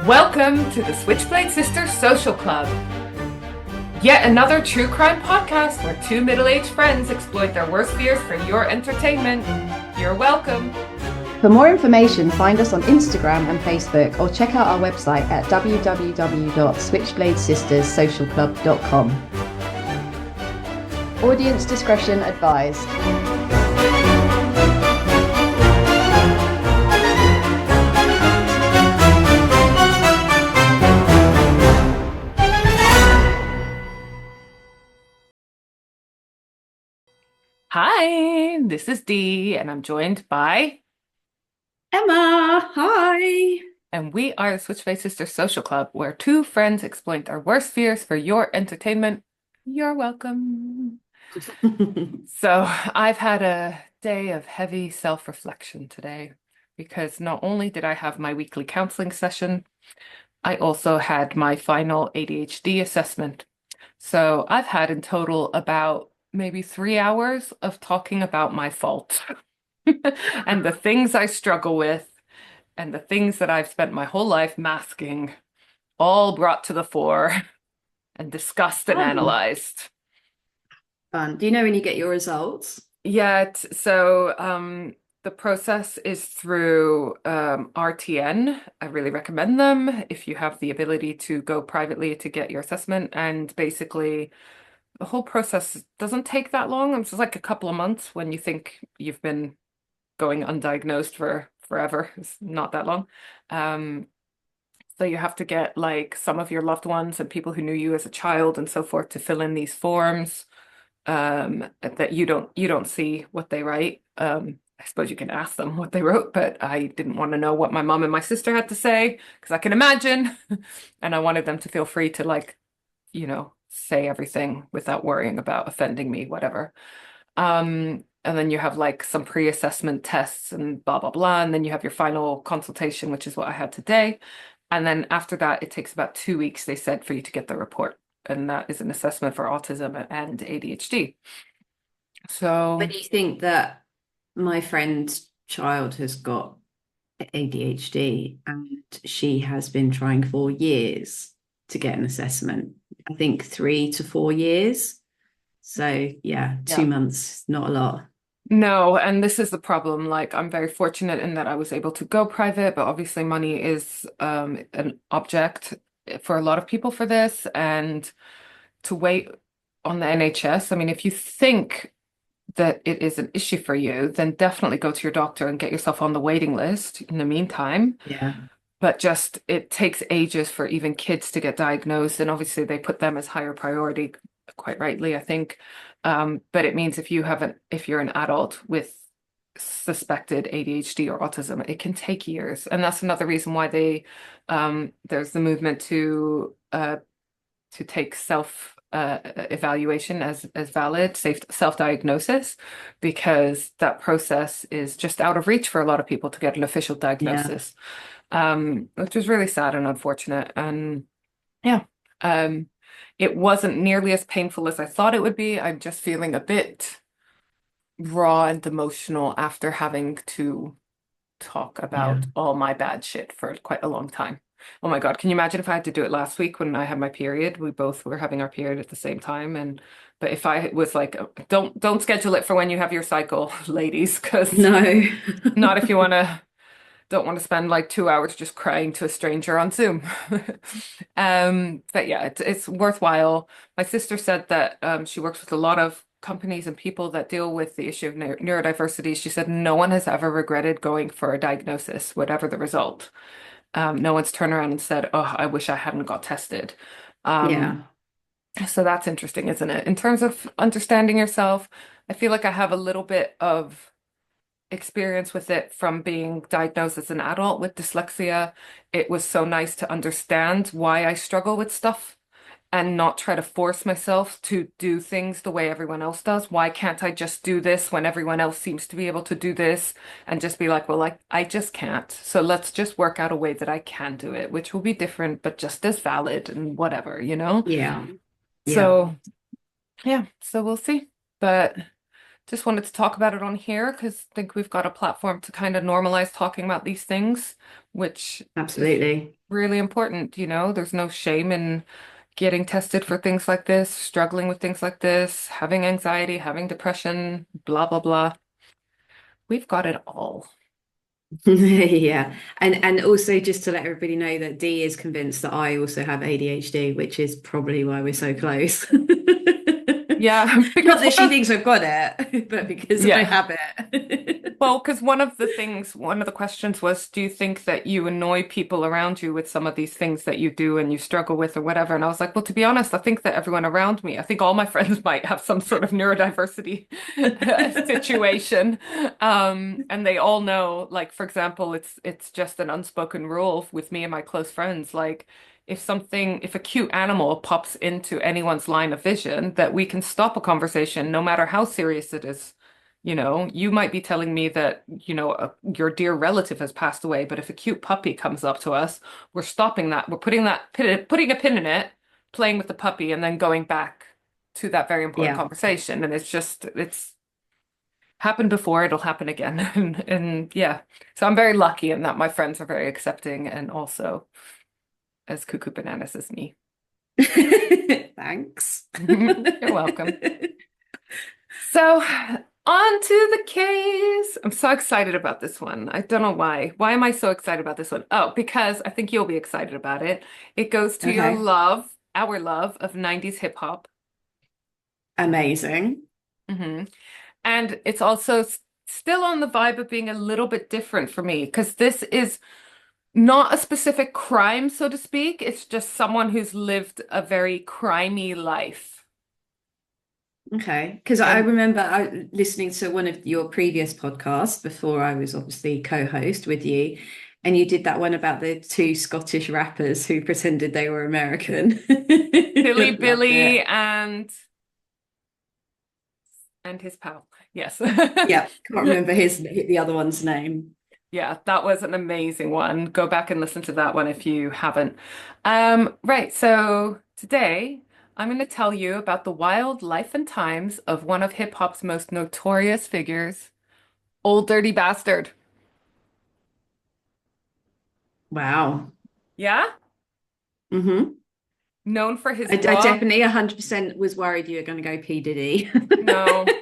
Welcome to the Switchblade Sisters Social Club. Yet another true crime podcast where two middle-aged friends exploit their worst fears for your entertainment. You're welcome. For more information, find us on Instagram and Facebook or check out our website at www.switchbladesisterssocialclub.com. Audience discretion advised. Hi, this is Dee, and I'm joined by Emma. Hi. And we are the Switchblade Sisters Social Club, where two friends exploit their worst fears for your entertainment. You're welcome. So I've had a day of heavy self-reflection today because not only did I have my weekly counseling session, I also had my final ADHD assessment. So I've had in total about maybe 3 hours of talking about my fault and the things I struggle with and the things that I've spent my whole life masking, all brought to the fore and discussed and analyzed. Fun. Do you know when you get your results? Yeah, the process is through RTN. I really recommend them if you have the ability to go privately to get your assessment. And basically, the whole process doesn't take that long. It's just like a couple of months when you think you've been going undiagnosed for forever. It's not that long. So you have to get like some of your loved ones and people who knew you as a child and so forth to fill in these forms that you don't see what they write. I suppose you can ask them what they wrote, but I didn't want to know what my mom and my sister had to say because I can imagine. And I wanted them to feel free to say everything without worrying about offending me, whatever. And then you have like some pre-assessment tests and blah, blah, blah. And then you have your final consultation, which is what I had today. And then after that, it takes about 2 weeks, they said, for you to get the report. And that is an assessment for autism and ADHD. So, But do you think that my friend's child has got ADHD and she has been trying for years to get an assessment? I think 3 to 4 years. So yeah, 2 months, not a lot. no, and this is the problem. Like, I'm very fortunate in that I was able to go private, but obviously money is an object for a lot of people for this. And to wait on the NHS, I mean, if you think that it is an issue for you, then definitely go to your doctor and get yourself on the waiting list in the meantime. Yeah. But just it takes ages for even kids to get diagnosed, and obviously they put them as higher priority, quite rightly, I think. But it means if you're an adult with suspected ADHD or autism, it can take years, and that's another reason why there's the movement to take self evaluation as valid, safe self-diagnosis, because that process is just out of reach for a lot of people to get an official diagnosis, which is really sad and unfortunate. And yeah, it wasn't nearly as painful as I thought it would be. I'm just feeling a bit raw and emotional after having to talk about all my bad shit for quite a long time. Oh my God, can you imagine if I had to do it last week when I had my period? We both were having our period at the same time. But if I was like, don't schedule it for when you have your cycle, ladies, because No. not if you don't want to spend like 2 hours just crying to a stranger on Zoom. But yeah, it's worthwhile. My sister said that she works with a lot of companies and people that deal with the issue of neurodiversity. She said no one has ever regretted going for a diagnosis, whatever the result. No one's turned around and said, "Oh, I wish I hadn't got tested." Yeah. So that's interesting, isn't it? In terms of understanding yourself, I feel like I have a little bit of experience with it from being diagnosed as an adult with dyslexia. It was so nice to understand why I struggle with stuff and not try to force myself to do things the way everyone else does. Why can't I just do this when everyone else seems to be able to do this? And just be like, well, I just can't. So let's just work out a way that I can do it, which will be different, but just as valid and whatever, you know? Yeah. So, yeah, so we'll see. But just wanted to talk about it on here because I think we've got a platform to kind of normalize talking about these things, which is Absolutely. really important. There's no shame in getting tested for things like this, struggling with things like this, having anxiety, having depression, blah, blah, blah. We've got it all. Yeah. And also just to let everybody know that Dee is convinced that I also have ADHD, which is probably why we're so close. Yeah, Not because that she thinks I've got it, but because I yeah. have it. Well, because one of the questions was, do you think that you annoy people around you with some of these things that you do and you struggle with or whatever? And I was like, well, to be honest, I think that everyone around me, I think all my friends might have some sort of neurodiversity situation. And they all know, like, for example, it's just an unspoken rule with me and my close friends. Like, if a cute animal pops into anyone's line of vision, that we can stop a conversation no matter how serious it is. You might be telling me that, your dear relative has passed away, but if a cute puppy comes up to us, we're stopping that. We're putting a pin in it, playing with the puppy, and then going back to that very important Yeah. conversation. And it's happened before, it'll happen again. And yeah. So I'm very lucky in that my friends are very accepting and also as cuckoo bananas as me. Thanks. You're welcome. So, on to the case. I'm so excited about this one. I don't know why. Why am I so excited about this one? Oh, because I think you'll be excited about it. It goes to Okay. our love of 90s hip hop. Amazing. hmm And it's also still on the vibe of being a little bit different for me because this is not a specific crime, so to speak. It's just someone who's lived a very crimey life. Okay, because I And remember listening to one of your previous podcasts before I was obviously co-host with you, and you did that one about the two Scottish rappers who pretended they were American. Billy Loved Billy it. and his pal. Yes. Yeah, can't remember the other one's name. Yeah, that was an amazing one. Go back and listen to that one if you haven't. Right, so today I'm going to tell you about the wild life and times of one of hip hop's most notorious figures, Old Dirty Bastard. Wow. Yeah? Hmm. Known for his I raw. definitely 100% was worried you were going to go P. Diddy. No,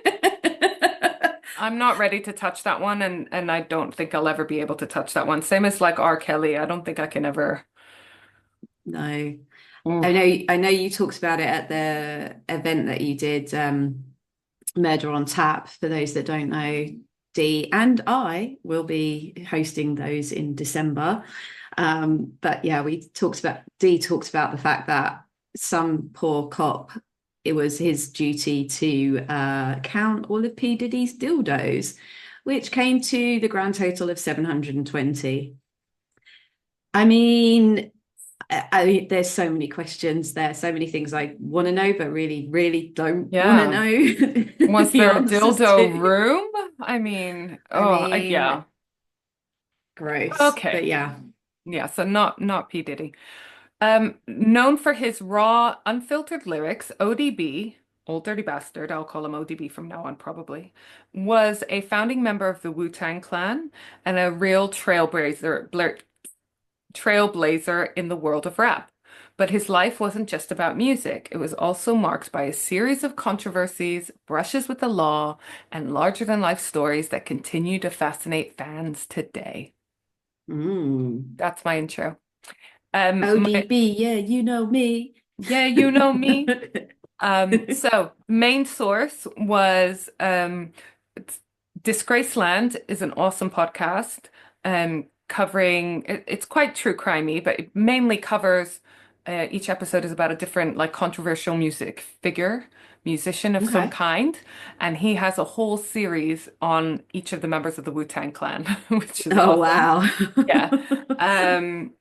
I'm not ready to touch that one, and I don't think I'll ever be able to touch that one. Same as like R. Kelly. I don't think I can ever. No. Ooh. I know you talked about it at the event that you did, Murder on Tap. For those that don't know, Dee and I will be hosting those in December. But yeah, we talked about Dee talked about the fact that some poor cop, it was his duty to count all of P. Diddy's dildos, which came to the grand total of 720. I mean, there's so many questions there, so many things I want to know, but really, really don't want to Yeah. know Was the there a answers dildo to. room? I mean, I yeah. mean, gross, Okay. but yeah. Yeah, so not P. Diddy. Known for his raw, unfiltered lyrics, ODB, Old Dirty Bastard, I'll call him ODB from now on probably, was a founding member of the Wu-Tang Clan and a real trailblazer in the world of rap. But his life wasn't just about music. It was also marked by a series of controversies, brushes with the law, and larger-than-life stories that continue to fascinate fans today. Mm. That's my intro. My ODB, yeah, you know me. Yeah, you know me. So main source was it's Disgraceland is an awesome podcast covering it's quite true crimey, but it mainly covers each episode is about a different like controversial musician of some Okay. kind, and he has a whole series on each of the members of the Wu-Tang Clan, which is Oh, awesome. wow. Yeah.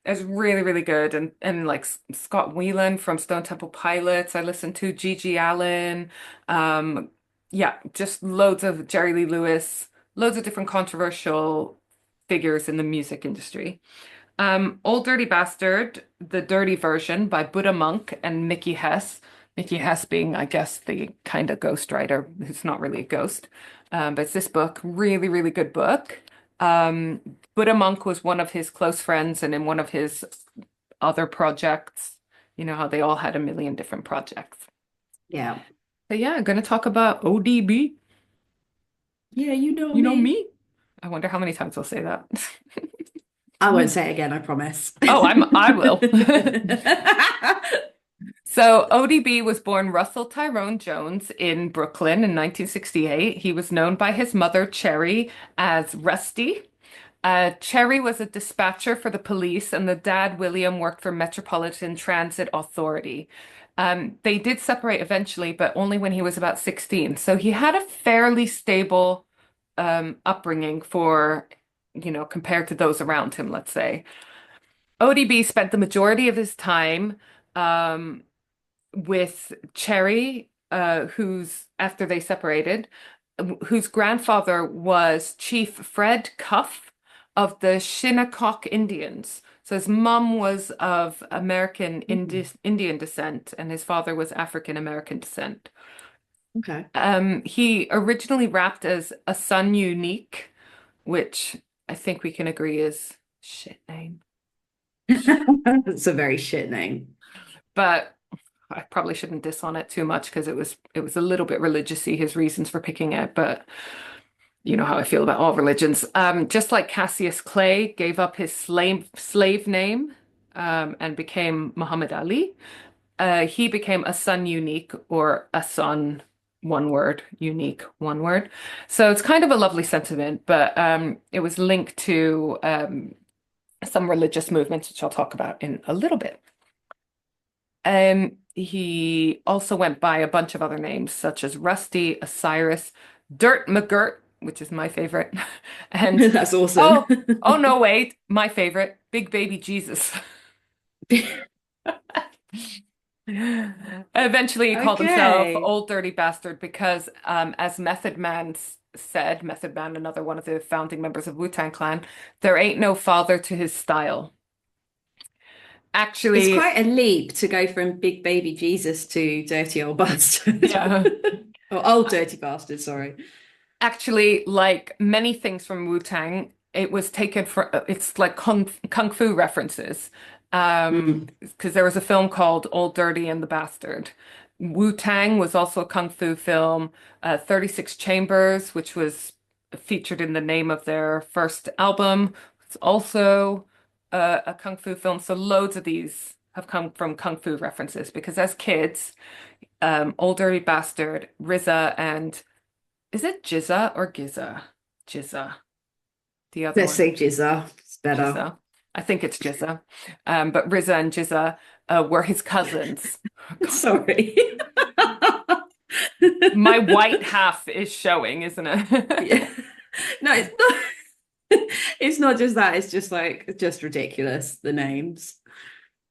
It's really, really good. And like Scott Whelan from Stone Temple Pilots, I listened to Gigi Allen. Um, yeah, just loads of Jerry Lee Lewis, loads of different controversial figures in the music industry. Old Dirty Bastard, the dirty version by Buddha Monk and Mickey Hess, Mickey Hess being, I guess, the kind of ghostwriter who's not really a ghost. But it's this book, really, really good book. Um, Buddha Monk was one of his close friends, and in one of his other projects, you know how they all had a million different projects. Yeah. But yeah, I'm going to talk about ODB. Yeah, you know You know me. me? I wonder how many times I'll say that. I won't say it again, I promise. Oh, I will. So ODB was born Russell Tyrone Jones in Brooklyn in 1968. He was known by his mother, Cherry, as Rusty. Cherry was a dispatcher for the police, and the dad, William, worked for Metropolitan Transit Authority. They did separate eventually, but only when he was about 16. So he had a fairly stable upbringing for, compared to those around him, let's say. ODB spent the majority of his time um, with Cherry, who's after they separated, whose grandfather was Chief Fred Cuff of the Shinnecock Indians. So his mum was of American Mm, Indian descent, and his father was African American descent. okay. He originally rapped as a Son Unique, which I think we can agree is shit name. It's a very shit name. But I probably shouldn't diss on it too much because it was a little bit religious-y, his reasons for picking it, but you know how I feel about all religions. Just like Cassius Clay gave up his slave name and became Muhammad Ali, he became a son unique or a son one word, unique one word. So it's kind of a lovely sentiment, but it was linked to some religious movements, which I'll talk about in a little bit. He also went by a bunch of other names, such as Rusty, Osiris, Dirt McGirt, which is my favorite, and That's awesome. oh, oh no, wait, my favorite, Big Baby Jesus. Eventually, he called himself Okay. Old Dirty Bastard because, as Method Man said, Method Man, another one of the founding members of Wu-Tang Clan, there ain't no father to his style. It's Actually, quite a leap to go from big baby Jesus to dirty old bastard. yeah. Or old dirty bastard, sorry. Actually, like many things from Wu-Tang, it was taken for it's like kung fu references. Mm. Because there was a film called Old Dirty and the Bastard. Wu-Tang was also a kung fu film. 36 Chambers, which was featured in the name of their first album, it's also a kung fu film. So loads of these have come from kung fu references because as kids, Old Dirty Bastard, RZA, and is it Jizza or Giza? Jizza, the other Let's one. say Jizza. It's better. Jizza. I think it's Jizza. But Riza and Jizza were his cousins. Oh, God. Sorry. My white half is showing, isn't it? Yeah. No, it's not. It's not just that, it's just like just ridiculous, the names.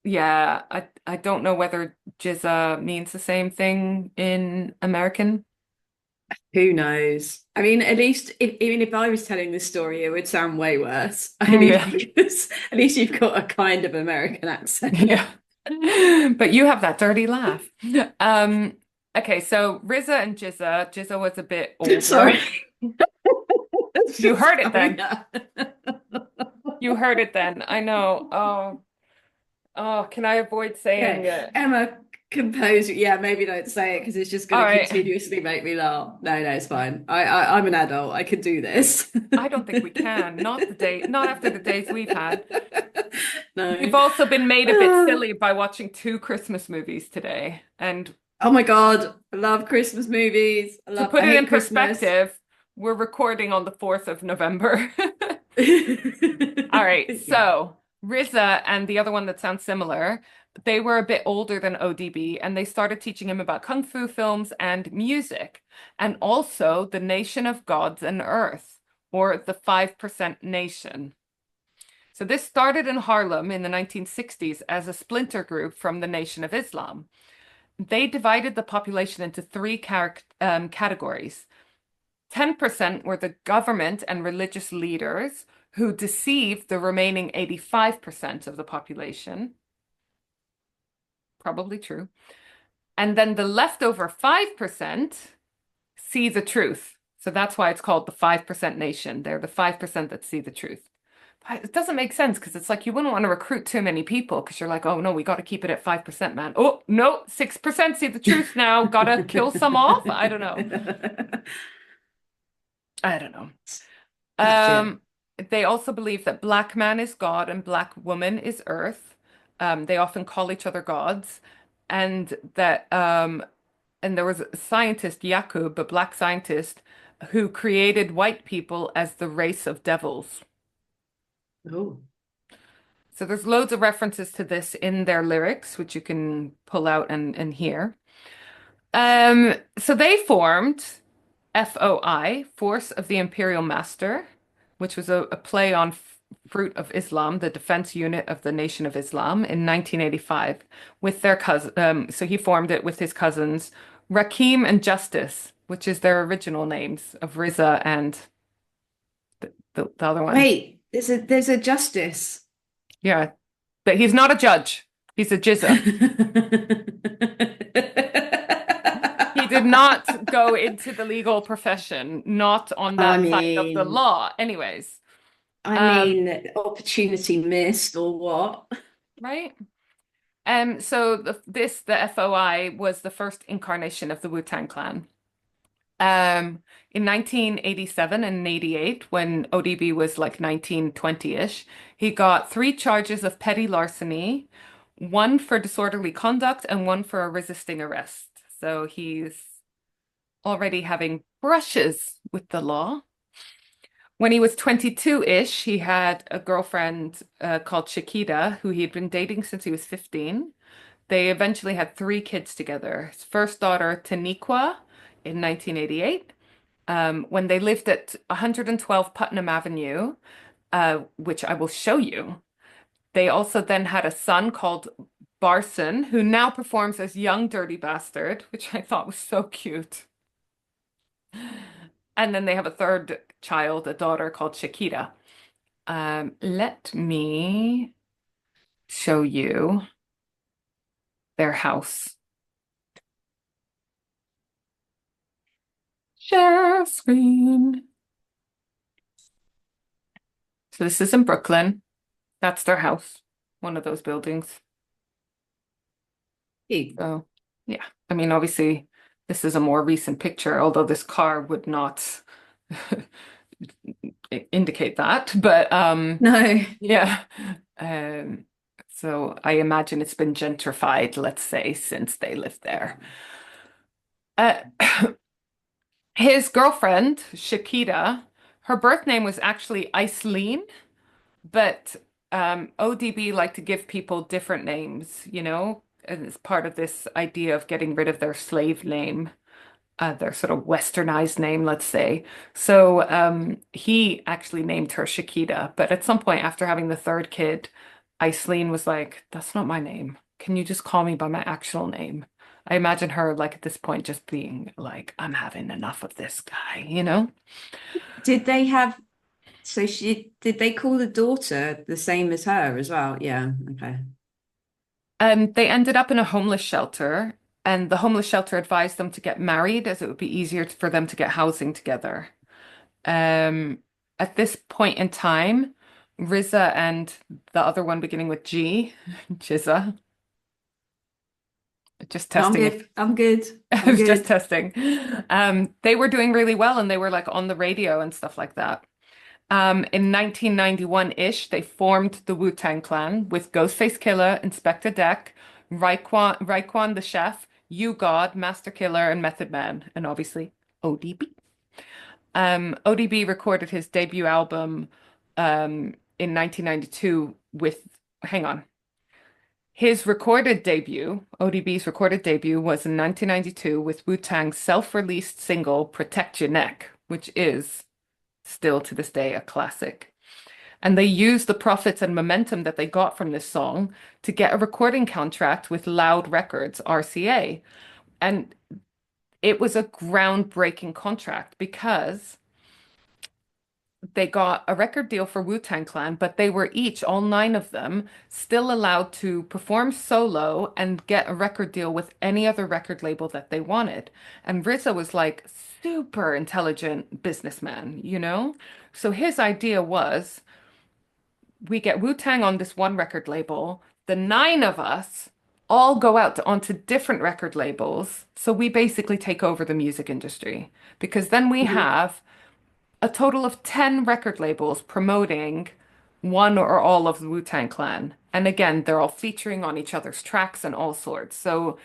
Yeah, I don't know whether Jizza means the same thing in American. Who knows? I mean, at least even if I was telling this story, it would sound way worse. Only Yeah. because at least you've got a kind of American accent. Yeah. But you have that dirty laugh. Um, okay, so Riza and Jizza. Jizza was a bit older. Sorry. It's You just heard it coming then. out. You heard it then. I know. Oh, can I avoid saying Okay, it? Emma, compose. Yeah, maybe don't say it because it's just All going to right. continuously make me laugh. No, no, it's fine. I'm an adult. I can do this. I don't think we can. Not after the days we've had. We've No. also been made a bit Ah. silly by watching two Christmas movies today. And Oh my God, I love Christmas movies. to I put it in hate Christmas. perspective, we're recording on the 4th of November. All right. Yeah. So Riza and the other one that sounds similar, they were a bit older than ODB and they started teaching him about kung fu films and music, and also the Nation of Gods and Earth, or the 5% Nation. So this started in Harlem in the 1960s as a splinter group from the Nation of Islam. They divided the population into three categories. 10% were the government and religious leaders who deceived the remaining 85% of the population. Probably true. And then the leftover 5% see the truth. So that's why it's called the 5% nation. They're the 5% that see the truth. But it doesn't make sense because it's like you wouldn't want to recruit too many people because you're like, oh no, we got to keep it at 5%, man. Oh no, 6% see the truth now. Gotta kill some off. I don't know. I don't know. Gotcha. Um, they also believe that black man is God and black woman is earth. They often call each other gods, and that and there was a scientist, Yakub, a black scientist, who created white people as the race of devils. Oh, So there's loads of references to this in their lyrics, which you can pull out and hear. So they formed FOI, Force of the Imperial Master, which was a play on Fruit of Islam, the defense unit of the Nation of Islam in 1985 with their cousin. So he formed it with his cousins, Rakim and Justice, which is their original names of Riza and the other one. wait, there's a justice. Yeah, but he's not a judge. He's a jizza. He did not go into the legal profession, not on I that side of the mean, law. Anyways, I um, mean, opportunity missed or what? right? So the FOI was the first incarnation of the Wu-Tang Clan. In 1987 and 88, when ODB was like 19, 20-ish, he got three charges of petty larceny, one for disorderly conduct and one for a resisting arrest. So he's already having brushes with the law. When he was 22-ish, he had a girlfriend called Shakita, who he had been dating since he was 15. They eventually had three kids together. His first daughter, Taniqua, in 1988, when they lived at 112 Putnam Avenue, which I will show you. They also then had a son called Barson, who now performs as Young Dirty Bastard, which I thought was so cute. And then they have a third child, a daughter called Shakira. Let me show you their house. Share screen. So this is in Brooklyn. That's their house, one of those buildings. Ew. So, yeah. I mean, obviously, this is a more recent picture, although this car would not indicate that. But No. yeah. Um, so I imagine it's been gentrified, let's say, since they lived there. Uh, his girlfriend, Shakira, her birth name was actually Iceline, but ODB like to give people different names, and it's part of this idea of getting rid of their slave name, their sort of westernized name, let's say. So he actually named her Shakira, but at some point after having the third kid, Iceline was like, "That's not my name. Can you just call me by my actual name?" I imagine her like at this point just being like, "I'm having enough of this guy." Did they have, so did they call the daughter the same as her as well? Yeah, okay. They ended up in a homeless shelter, and the homeless shelter advised them to get married as it would be easier for them to get housing together. Um, at this point in time, Riza and the other one beginning with G, Jizza, just No, I'm testing if good. I'm good. I I'm was just good. testing. They were doing really well and they were like on the radio and stuff like that. In 1991-ish, they formed the Wu-Tang Clan with Ghostface Killer, Inspector Deck, Raekwon the Chef, You God, Master Killer, and Method Man, and obviously ODB. ODB recorded his debut album in 1992 with, hang on, his recorded debut, ODB's recorded debut was in 1992 with Wu-Tang's self-released single Protect Your Neck, which is still to this day a classic. And they used the profits and momentum that they got from this song to get a recording contract with Loud Records, RCA. And it was a groundbreaking contract because they got a record deal for Wu-Tang Clan, but they were each, all nine of them, still allowed to perform solo and get a record deal with any other record label that they wanted. And RZA was like super intelligent businessman, you know? So his idea was we get Wu-Tang on this one record label, the nine of us all go out onto different record labels. So we basically take over the music industry because then we Mhm. have a total of 10 record labels promoting one or all of the Wu-Tang Clan. And again, they're all featuring on each other's tracks and all sorts. So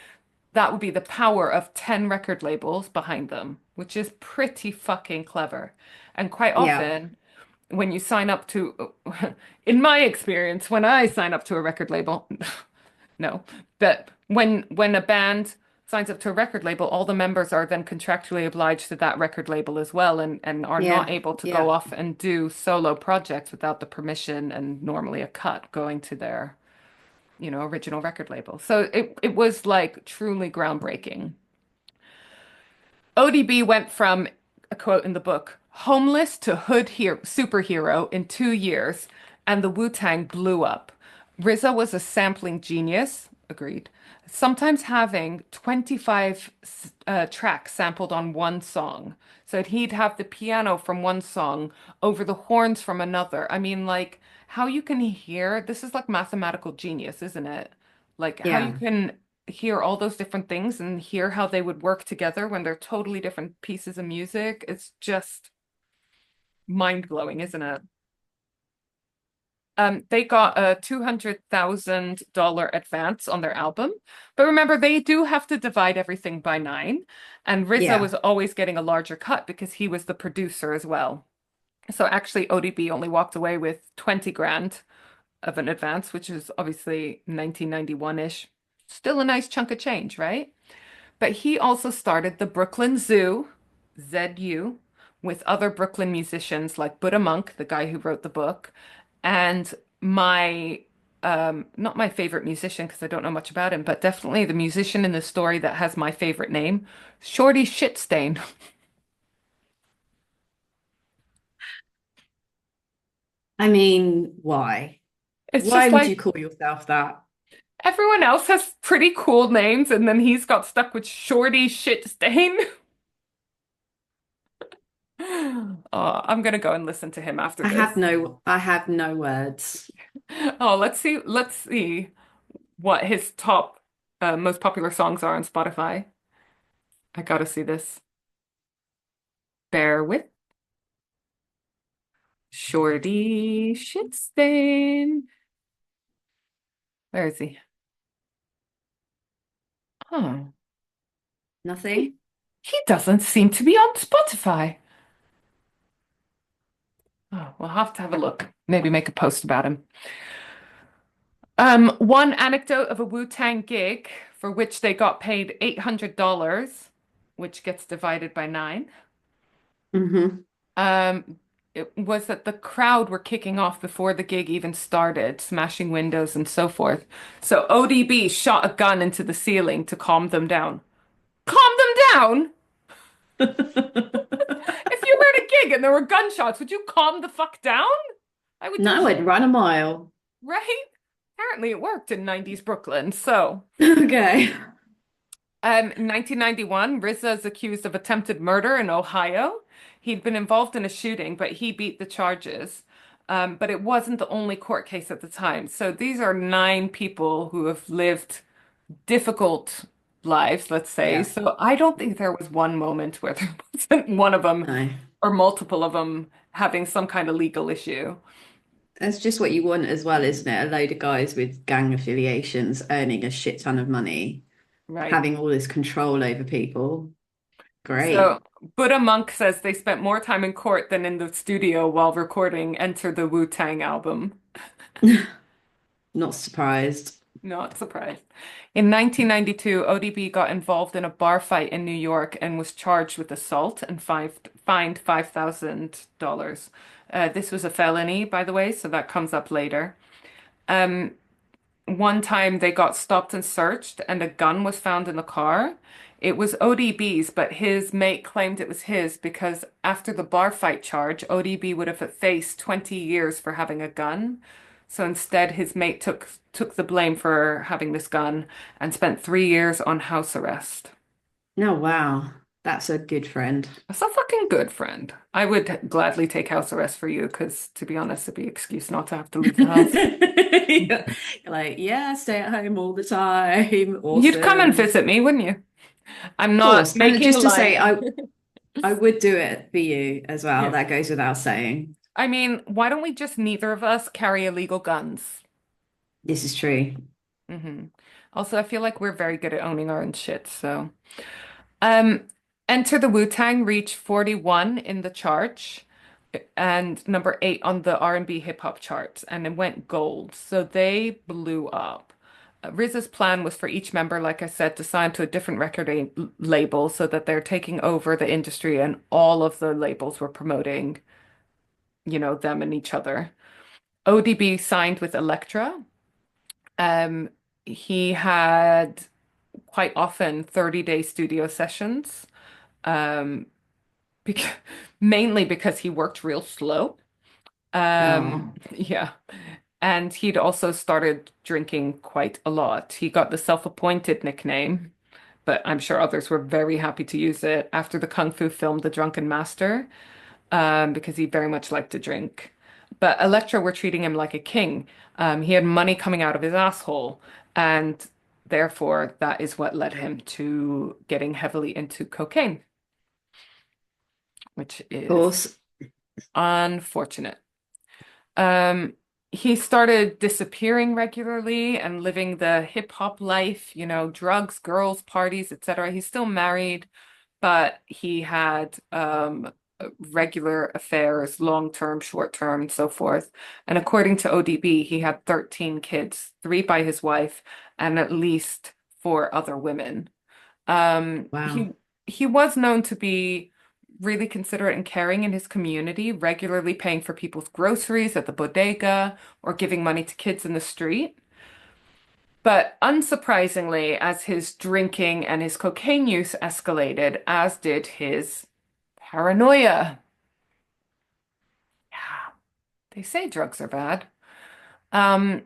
that would be the power of 10 record labels behind them, which is pretty fucking clever. And quite Yeah, often, when you sign up to, in my experience, when I sign up to a record label, no, but when a band signs up to a record label, all the members are then contractually obliged to that record label as well, and are not yeah, able to go yeah. off and do solo projects without the permission and normally a cut going to their, original record label. So it was like truly groundbreaking. ODB went from a quote in the book, homeless to hood hero, superhero in 2 years, and the Wu-Tang blew up. RZA was a sampling genius, agreed. Sometimes having 25 tracks sampled on one song. So he'd have the piano from one song over the horns from another. I mean, like, how you can hear, this is like mathematical genius, isn't it? Like, how you Yeah. can hear all those different things and hear how they would work together when they're totally different pieces of music. It's just mind-blowing, isn't it? They got a $200,000 advance on their album, but remember they do have to divide everything by nine, and RZA Yeah. was always getting a larger cut because he was the producer as well. So actually, ODB only walked away with 20 grand of an advance, which is obviously 1991-ish. Still a nice chunk of change, right? But he also started the Brooklyn Zoo, ZU, with other Brooklyn musicians like Buddha Monk, the guy who wrote the book, and my not my favorite musician because I don't know much about him, but definitely the musician in the story that has my favorite name, Shorty Shitstain. I mean, why? It's Why just would like you call yourself that? everyone else has pretty cool names, and then he's got stuck with Shorty Shitstain. Oh, I'm gonna go and listen to him after this. I have no words. Oh, let's see what his top most popular songs are on Spotify. I gotta see this. Bear with Shorty Shitstain. Where is he? Oh, he, Nothing. he doesn't seem to be on Spotify. Oh, we'll have to have a look. Maybe make a post about him. One anecdote of a Wu-Tang gig for which they got paid $800, which gets divided by nine. Hmm. Um, it was that the crowd were kicking off before the gig even started, smashing windows and so forth. So ODB shot a gun into the ceiling to calm them down. Calm them down? If you were at a gig and there were gunshots, would you calm the fuck down? I would do, No, I'd run a mile. right? Apparently it worked in 90s Brooklyn. So, Okay. in 1991, RZA is accused of attempted murder in Ohio. He'd been involved in a shooting, but he beat the charges. But it wasn't the only court case at the time. So these are nine people who have lived difficult lives, let's say. Yeah. So I don't think there was one moment where there wasn't one of them No. or multiple of them having some kind of legal issue. That's just what you want as well, isn't it? A load of guys with gang affiliations earning a shit ton of money, Right. having all this control over people. So Great. Buddha Monk says they spent more time in court than in the studio while recording Enter the Wu-Tang album. Not surprised. Not surprised. In 1992, ODB got involved in a bar fight in New York and was charged with assault and fined $5,000. This was a felony, by the way, so that comes up later. One time they got stopped and searched, and a gun was found in the car. It was ODB's, but his mate claimed it was his because after the bar fight charge, ODB would have faced 20 years for having a gun. So instead, his mate took the blame for having this gun and spent 3 years on house arrest. Oh, wow. That's a good friend. That's a fucking good friend. I would gladly take house arrest for you because, to be honest, it'd be an excuse not to have to leave the house. You're like, yeah, stay at home all the time. You'd come and Awesome. visit me, wouldn't you? I'm Of not course. And making just to say, light. I would do it for you as well. Yeah. That goes without saying. I mean, why don't we just neither of us carry illegal guns? This is true. hmm Also, I feel like we're very good at owning our own shit, so. Um, Enter the Wu-Tang reached 41 in the chart and number 8 on the R&B hip hop charts, and it went gold. So they blew up. RZA's plan was for each member, like I said, to sign to a different record label so that they're taking over the industry, and all of the labels were promoting, them and each other. ODB signed with Elektra. Um, he had quite often 30-day studio sessions, um, because, mainly because he worked real slow. Oh, Yeah. And he'd also started drinking quite a lot. He got the self-appointed nickname, but I'm sure others were very happy to use it after the Kung Fu film The Drunken Master, because he very much liked to drink. But Elektra were treating him like a king. He had money coming out of his asshole, and therefore that is what led him to getting heavily into cocaine, which of is course. unfortunate. Um, he started disappearing regularly and living the hip hop life, drugs, girls, parties, etc. He's still married, but he had regular affairs, long term, short term, and so forth. And according to ODB, he had 13 kids, three by his wife, and at least four other women. Um, Wow. he he was known to be really considerate and caring in his community, regularly paying for people's groceries at the bodega or giving money to kids in the street. But unsurprisingly, as his drinking and his cocaine use escalated, as did his paranoia. Yeah, they say drugs are bad. Um,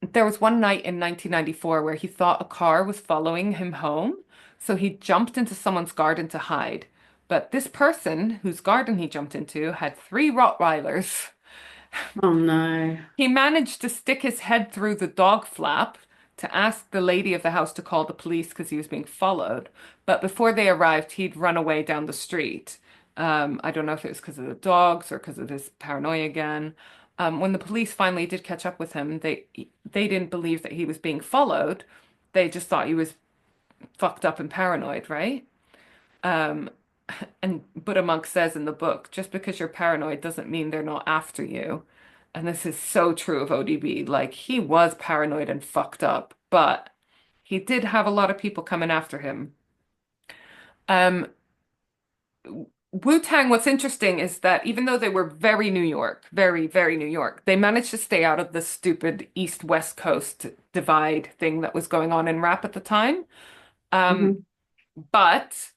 there was one night in 1994 where he thought a car was following him home, so he jumped into someone's garden to hide. But this person whose garden he jumped into had three Rottweilers. Oh no. He managed to stick his head through the dog flap to ask the lady of the house to call the police because he was being followed. But before they arrived, he'd run away down the street. I don't know if it was because of the dogs or because of his paranoia again. When the police finally did catch up with him, they didn't believe that he was being followed. They just thought he was fucked up and paranoid, right? Um, and Buddha Monk says in the book, just because you're paranoid doesn't mean they're not after you. And this is so true of ODB. Like he was paranoid and fucked up, but he did have a lot of people coming after him. Um, Wu-Tang, what's interesting is that even though they were very New York, very, very New York, they managed to stay out of the stupid East-West Coast divide thing that was going on in rap at the time. Um, Hmm. but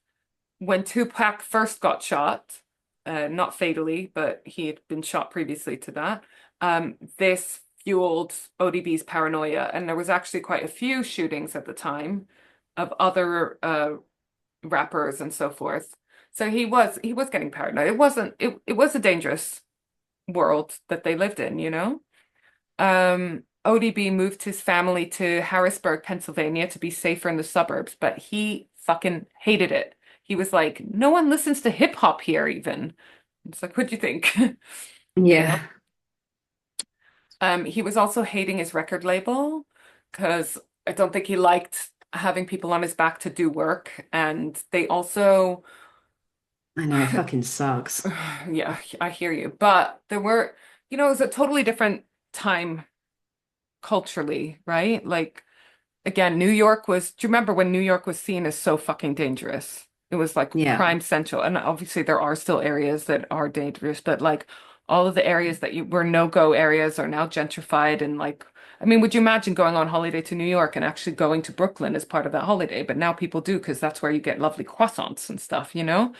when Tupac first got shot, not fatally, but he had been shot previously to that, this fueled ODB's paranoia. And there was actually quite a few shootings at the time of other rappers and so forth. So he was getting paranoid. It was a dangerous world that they lived in. ODB moved his family to Harrisburg, Pennsylvania to be safer in the suburbs, but he fucking hated it. He was like, no one listens to hip hop here even. It's like, what'd you think? You know? Yeah, He was also hating his record label because I don't think he liked having people on his back to do work. And they also, I know, it fucking sucks. yeah, I hear you. But it was a totally different time culturally, right? Like, again, do you remember when New York was seen as so fucking dangerous? It was like Yeah. crime central. And obviously there are still areas that are dangerous, but like all of the areas that were no-go areas are now gentrified and like, I mean, would you imagine going on holiday to New York and actually going to Brooklyn as part of that holiday? But now people do because that's where you get lovely croissants and stuff, you know?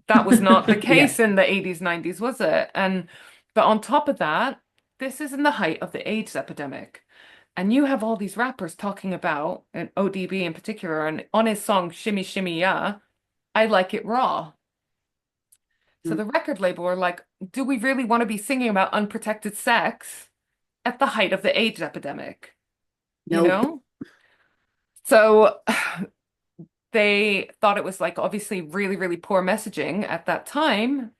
That was not the Yeah. case in the 80s, 90s, was it? And but on top of that, this is in the height of the AIDS epidemic. And you have all these rappers talking about, and ODB in particular, and on his song Shimmy Shimmy Ya, I like it raw. So the record label are like, do we really want to be singing about unprotected sex at the height of the AIDS epidemic? You Nope. know? So they thought it was like obviously really, really poor messaging at that time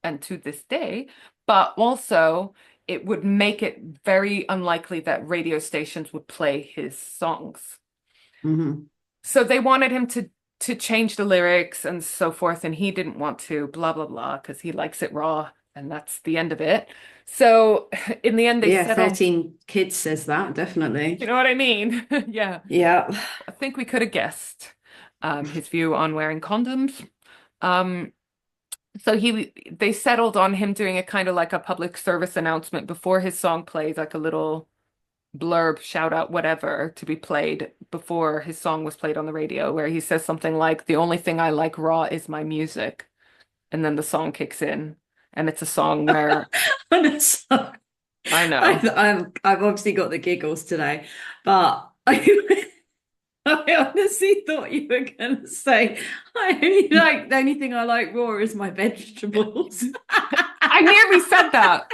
and to this day, but also it would make it very unlikely that radio stations would play his songs. Hmm. So they wanted him to change the lyrics and so forth, and he didn't want to, blah blah blah, because he likes it raw, and that's the end of it. So in the end, they Yeah, settled. 13 kids says that, You definitely. know what I mean? Yeah, Yeah. I think we could have guessed his view on wearing condoms. Um, so they settled on him doing a kind of like a public service announcement before his song plays, like a little blurb, shout out, whatever, to be played before his song was played on the radio, where he says something like, "The only thing I like raw is my music." And then the song kicks in. And it's a song where I'm sorry. I know. I've obviously got the giggles today, but I honestly thought you were going to say, the only thing I like raw is my vegetables. I nearly said that.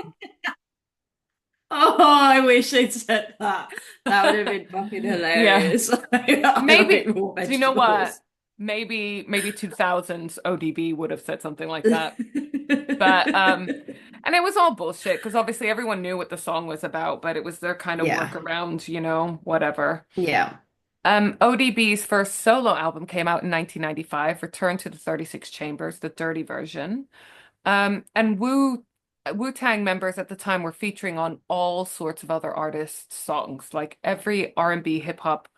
Oh, I wish they'd said that. That would have been fucking Yeah. hilarious. I like Maybe, raw do you know what? vegetables. Maybe 2000s ODB would have said something like that. But and it was all bullshit because obviously everyone knew what the song was about, but it was their kind of Yeah, workaround, whatever. yeah. ODB's first solo album came out in 1995, Return to the 36 Chambers, the dirty version. And Wu-Tang members at the time were featuring on all sorts of other artists' songs. Like every R&B hip hop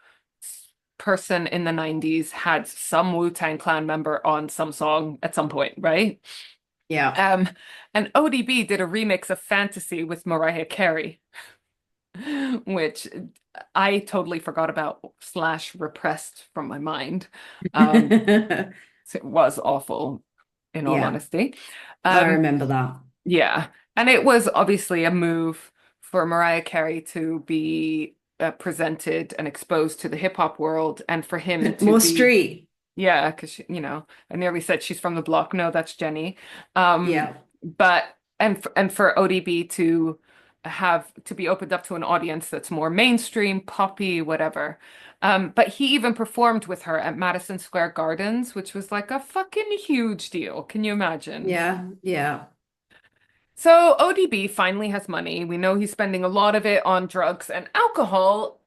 person in the 90s had some Wu-Tang Clan member on some song at some point, right? Yeah. Um, and ODB did a remix of Fantasy with Mariah Carey, which I totally forgot about slash repressed from my mind. Um, so it was awful, in all Yeah, honesty. I Um, remember that. yeah, and it was obviously a move for Mariah Carey to be presented and exposed to the hip hop world, and for him to More be, street. yeah, because I nearly said she's from the block. No, that's Jenny. Um, Yeah. but and for ODB to have to be opened up to an audience that's more mainstream, poppy, whatever. But he even performed with her at Madison Square Gardens, which was like a fucking huge deal. Can you imagine? Yeah, yeah. So ODB finally has money. We know he's spending a lot of it on drugs and alcohol,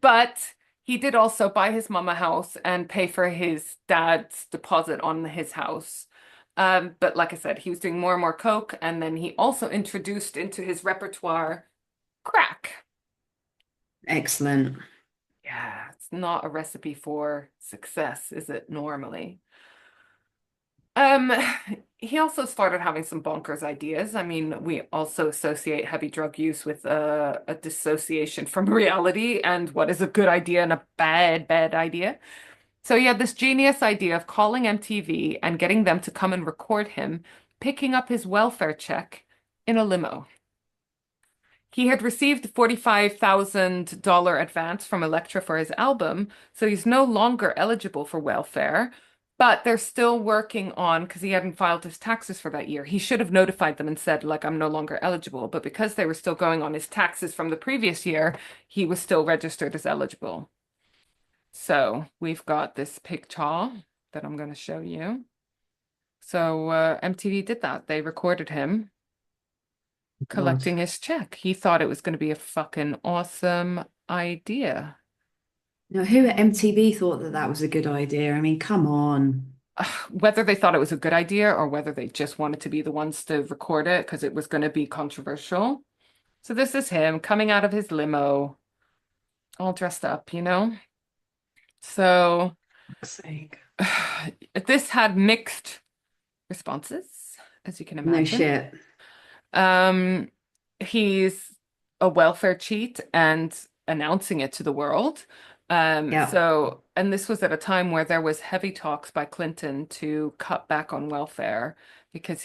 but he did also buy his mom a house and pay for his dad's deposit on his house. But like I said, he was doing more and more coke, and then he also introduced into his repertoire crack. Excellent. Yeah, it's not a recipe for success, is it normally? Um, he also started having some bonkers ideas. I mean, we also associate heavy drug use with a dissociation from reality and what is a good idea and a bad, bad idea. So he had this genius idea of calling MTV and getting them to come and record him picking up his welfare check in a limo. He had received a $45,000 advance from Elektra for his album, so he's no longer eligible for welfare, but they're still working on, because he hadn't filed his taxes for that year. He should have notified them and said, like, I'm no longer eligible. But because they were still going on his taxes from the previous year, he was still registered as eligible. So we've got this picture that I'm going to show you. So MTV did that. They recorded him God. collecting his check. He thought it was going to be a fucking awesome idea. Now, who at MTV thought that that was a good idea? I mean, come on. Whether they thought it was a good idea or whether they just wanted to be the ones to record it because it was going to be controversial. So this is him coming out of his limo, all dressed up, you know? So Fuck's sake. this had mixed responses, as you can No imagine. shit. Um, he's a welfare cheat and announcing it to the world. Yeah. And this was at a time where there was heavy talks by Clinton to cut back on welfare because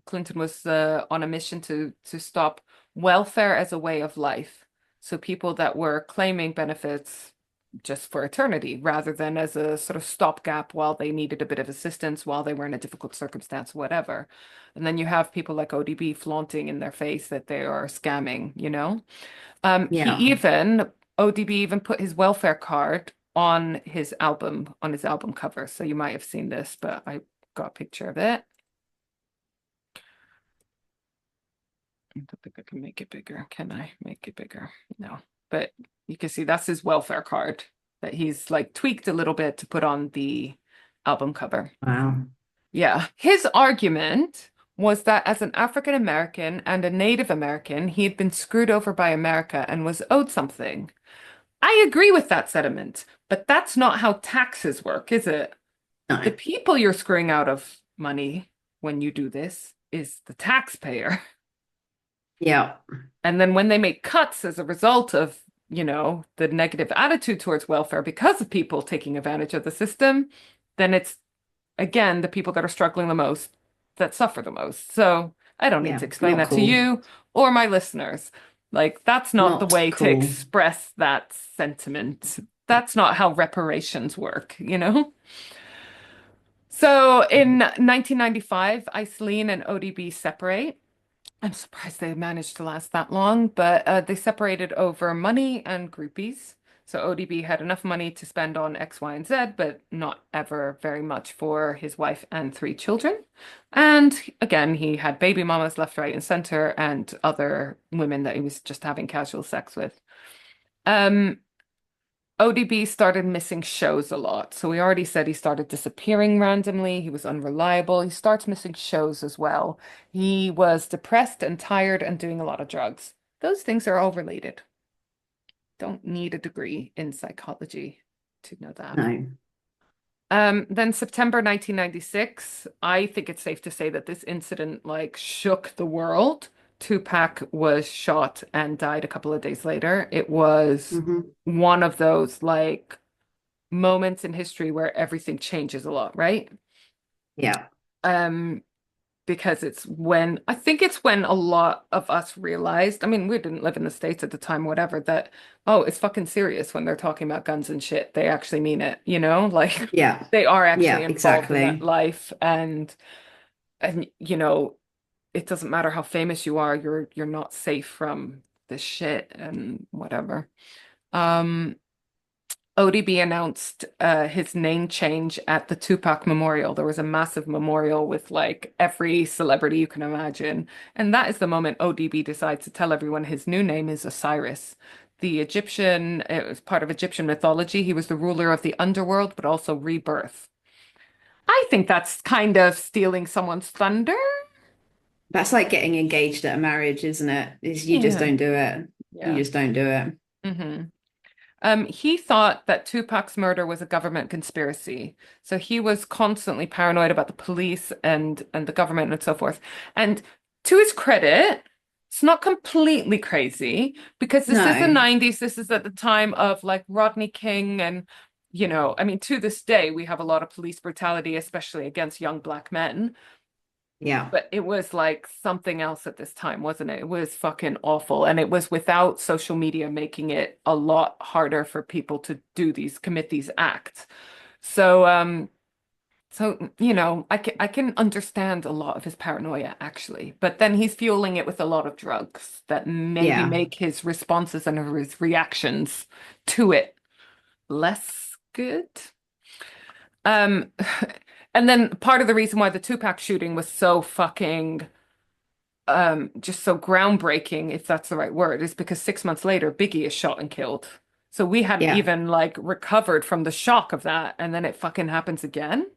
Clinton was on a mission to stop welfare as a way of life. So people that were claiming benefits just for eternity rather than as a sort of stopgap while they needed a bit of assistance, while they were in a difficult circumstance, whatever. And then you have people like ODB flaunting in their face that they are scamming, you know? He Yeah. even, ODB even put his welfare card on his album cover. So you might have seen this, but I got a picture of it. I don't think I can make it bigger. Can I make it bigger? No. But you can see that's his welfare card that he's like tweaked a little bit to put on the album cover. Wow. Yeah. His argument was that as an African American and a Native American, he had been screwed over by America and was owed something. I agree with that sentiment, but that's not how taxes work, is it? The No. people you're screwing out of money when you do this is the taxpayer. Yeah. And then when they make cuts as a result of, the negative attitude towards welfare because of people taking advantage of the system, then it's again the people that are struggling the most that suffer the most. So I don't need Yeah. to explain Not that to cool. you or my listeners. Like, that's not the Not way to cool. express that sentiment. That's not how reparations work, you know? So in 1995, Iceline and ODB separate. I'm surprised they managed to last that long, but they separated over money and groupies. So ODB had enough money to spend on X, Y, and Z, but not ever very much for his wife and three children. And again, he had baby mamas left, right, and center, and other women that he was just having casual sex with. Um, ODB started missing shows a lot. So we already said he started disappearing randomly. He was unreliable. He starts missing shows as well. He was depressed and tired and doing a lot of drugs. Those things are all related. Don't need a degree in psychology to know that. No. Then September 1996, I think it's safe to say that this incident like shook the world. Tupac was shot and died a couple of days later. It was Hmm. one of those like moments in history where everything changes a lot, right? Yeah. Um, because I think it's when a lot of us realized, I mean, we didn't live in the States at the time, whatever, that, oh, it's fucking serious when they're talking about guns and shit. They actually mean it, you know? Like Yeah. they are actually Yeah. involved in that Exactly. life and it doesn't matter how famous you are, you're not safe from this shit and whatever. Um ODB announced his name change at the Tupac Memorial. There was a massive memorial with like every celebrity you can imagine. And that is the moment ODB decides to tell everyone his new name is Osiris. It was part of Egyptian mythology. He was the ruler of the underworld, but also rebirth. I think that's kind of stealing someone's thunder. That's like getting engaged at a marriage, isn't it? Is you just Yeah. don't do it. You Yeah. just don't do it. hmm he thought that Tupac's murder was a government conspiracy. So he was constantly paranoid about the police and the government and so forth. And to his credit, it's not completely crazy because this is the No. 90s. This is at the time of like Rodney King and I mean, to this day, we have a lot of police brutality, especially against young black men. Yeah. But it was like something else at this time, wasn't it? It was fucking awful. And it was without social media making it a lot harder for people to commit these acts. So, I can understand a lot of his paranoia actually, but then he's fueling it with a lot of drugs that maybe Yeah. make his responses and his reactions to it less good. Um, and then part of the reason why the Tupac shooting was so fucking just so groundbreaking, if that's the right word, is because 6 months later, Biggie is shot and killed. So we hadn't Yeah. even like recovered from the shock of that, and then it fucking happens again.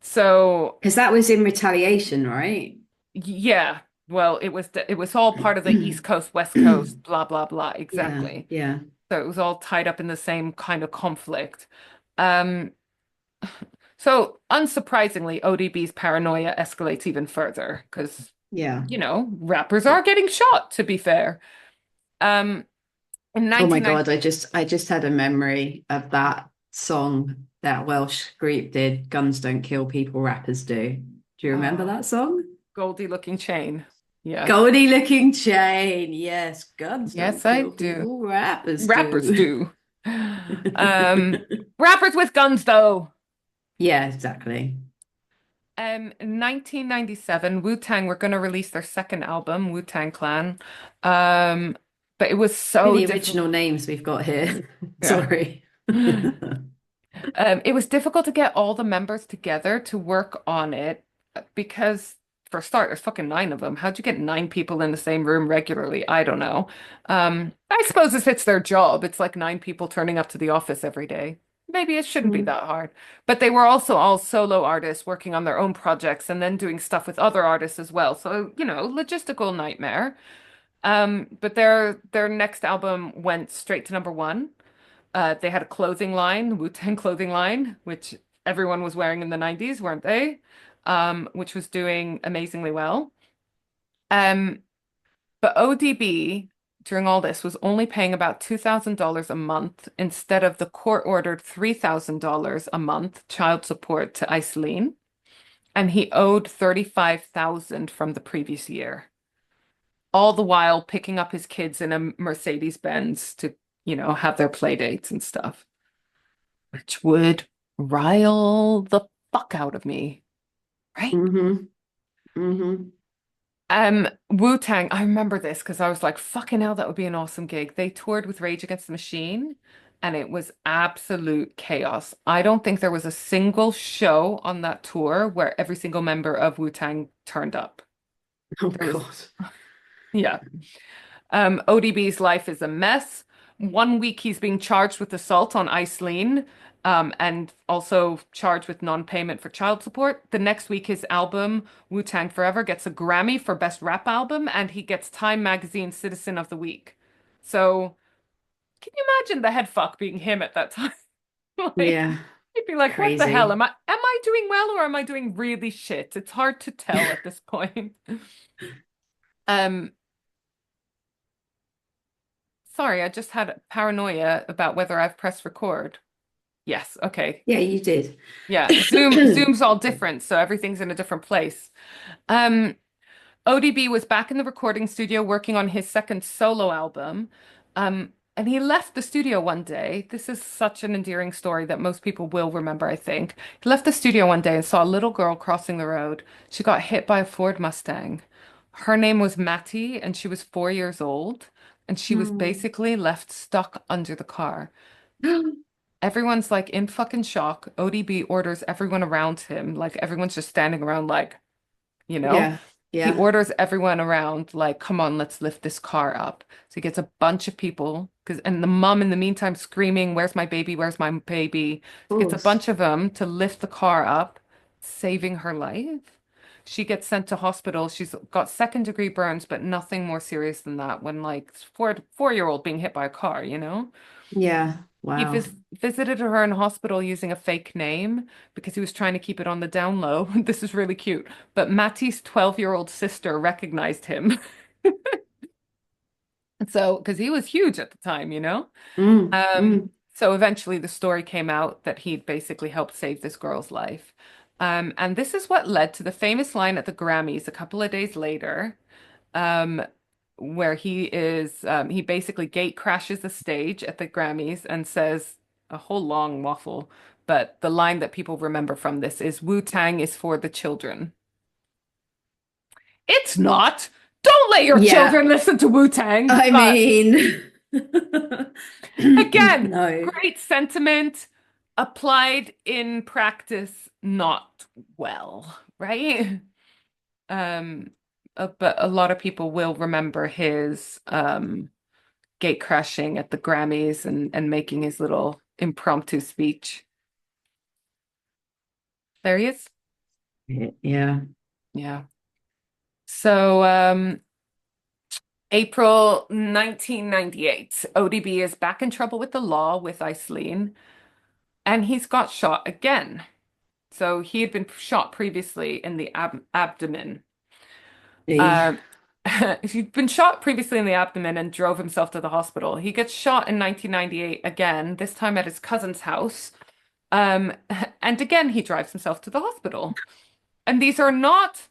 So Because that was in retaliation, right? yeah, well, it was all part of the East Coast, West Coast, blah blah blah, Yeah. exactly. Yeah. So it was all tied up in the same kind of conflict. Um, so unsurprisingly, ODB's paranoia escalates even further because Yeah. Rappers are getting shot, to be fair. Um, in Oh my 1990, God, I just had a memory of that song that Welsh group did, Guns Don't Kill People, Rappers Do. Do you remember oh, that song? Goldie Looking Chain. Yes. Goldie Looking Chain. Yes, guns don't Yes, I kill do. people, rappers Rappers do. do. Rappers with guns, though. Yeah, exactly. In 1997, Wu-Tang were going to release their second album, Wu-Tang Clan. Um, but it was so The difficult. original names we've got here. Yeah. Sorry. It was difficult to get all the members together to work on it because, for a start, there's fucking nine of them. How'd you get nine people in the same room regularly? I don't know. I suppose if it's their job, it's like nine people turning up to the office every day. Maybe it shouldn't be Mm. that hard. But they were also all solo artists working on their own projects and then doing stuff with other artists as well. So, logistical nightmare. But their next album went straight to number one. They had a clothing line, Wu-Tang clothing line, which everyone was wearing in the 90s, weren't they? Which was doing amazingly well. Um, but ODB during all this was only paying about $2,000 a month instead of the court-ordered $3,000 a month child support to Iceline, and he owed 35,000 from the previous year. All the while picking up his kids in a Mercedes Benz to, have their play dates and stuff, which would rile the fuck out of me, right? hmm hmm Wu-Tang, I remember this because I was like, fucking hell, that would be an awesome gig. They toured with Rage Against the Machine and it was absolute chaos. I don't think there was a single show on that tour where every single member of Wu-Tang turned up. Oh There was, God. yeah. ODB's life is a mess. One week he's being charged with assault on Iceline, and also charged with non-payment for child support. The next week, his album, Wu-Tang Forever, gets a Grammy for Best Rap Album, and he gets Time Magazine Citizen of the Week. So, can you imagine the head fuck being him at that time? Like, Yeah. he'd be like, what the hell? Crazy. Am I doing well or am I doing really shit? It's hard to tell at this point. Um, Sorry, I just had paranoia about whether I've pressed record. Yes, okay. Yeah, you did. Yeah, Zoom's all different, so everything's in a different place. Um, ODB was back in the recording studio working on his second solo album. And he left the studio one day. This is such an endearing story that most people will remember, I think. He left the studio one day and saw a little girl crossing the road. She got hit by a Ford Mustang. Her name was Mattie, and she was 4 years old. And she was Hmm. basically left stuck under the car. Everyone's like in fucking shock. ODB orders everyone around him, like everyone's just standing around, like, you know? Yeah. He Yeah. orders everyone around, like, come on, let's lift this car up. So he gets a bunch of people, and the mom in the meantime screaming, where's my baby? Where's my baby? Of So he gets a course. bunch of them to lift the car up, saving her life. She gets sent to hospital. She's got second-degree burns, but nothing more serious than that when, like, four-year-old being hit by a car, you know? Yeah. He Wow. visited her in hospital using a fake name because he was trying to keep it on the down low. This is really cute. But Mattie's 12-year-old sister recognized him. So, because he was huge at the time, you know? Mm, mm. So eventually the story came out that he'd basically helped save this girl's life. And this is what led to the famous line at the Grammys a couple of days later, um, where he basically gate crashes the stage at the Grammys and says a whole long waffle. But the line that people remember from this is Wu-Tang is for the children. It's not. Don't let your Yeah. children listen to Wu-Tang. I But mean, again, no. great sentiment applied in practice, not well, right? Um, but a lot of people will remember his gate crashing at the Grammys and making his little impromptu speech. There he is. Yeah. Yeah. So, April 1998, ODB is back in trouble with the law with Iceline, and he's got shot again. So he had been shot previously in the abdomen. Eh. Um, he'd been shot previously in the abdomen and drove himself to the hospital. He gets shot in 1998 again, this time at his cousin's house. Um, and again, he drives himself to the hospital. And these are not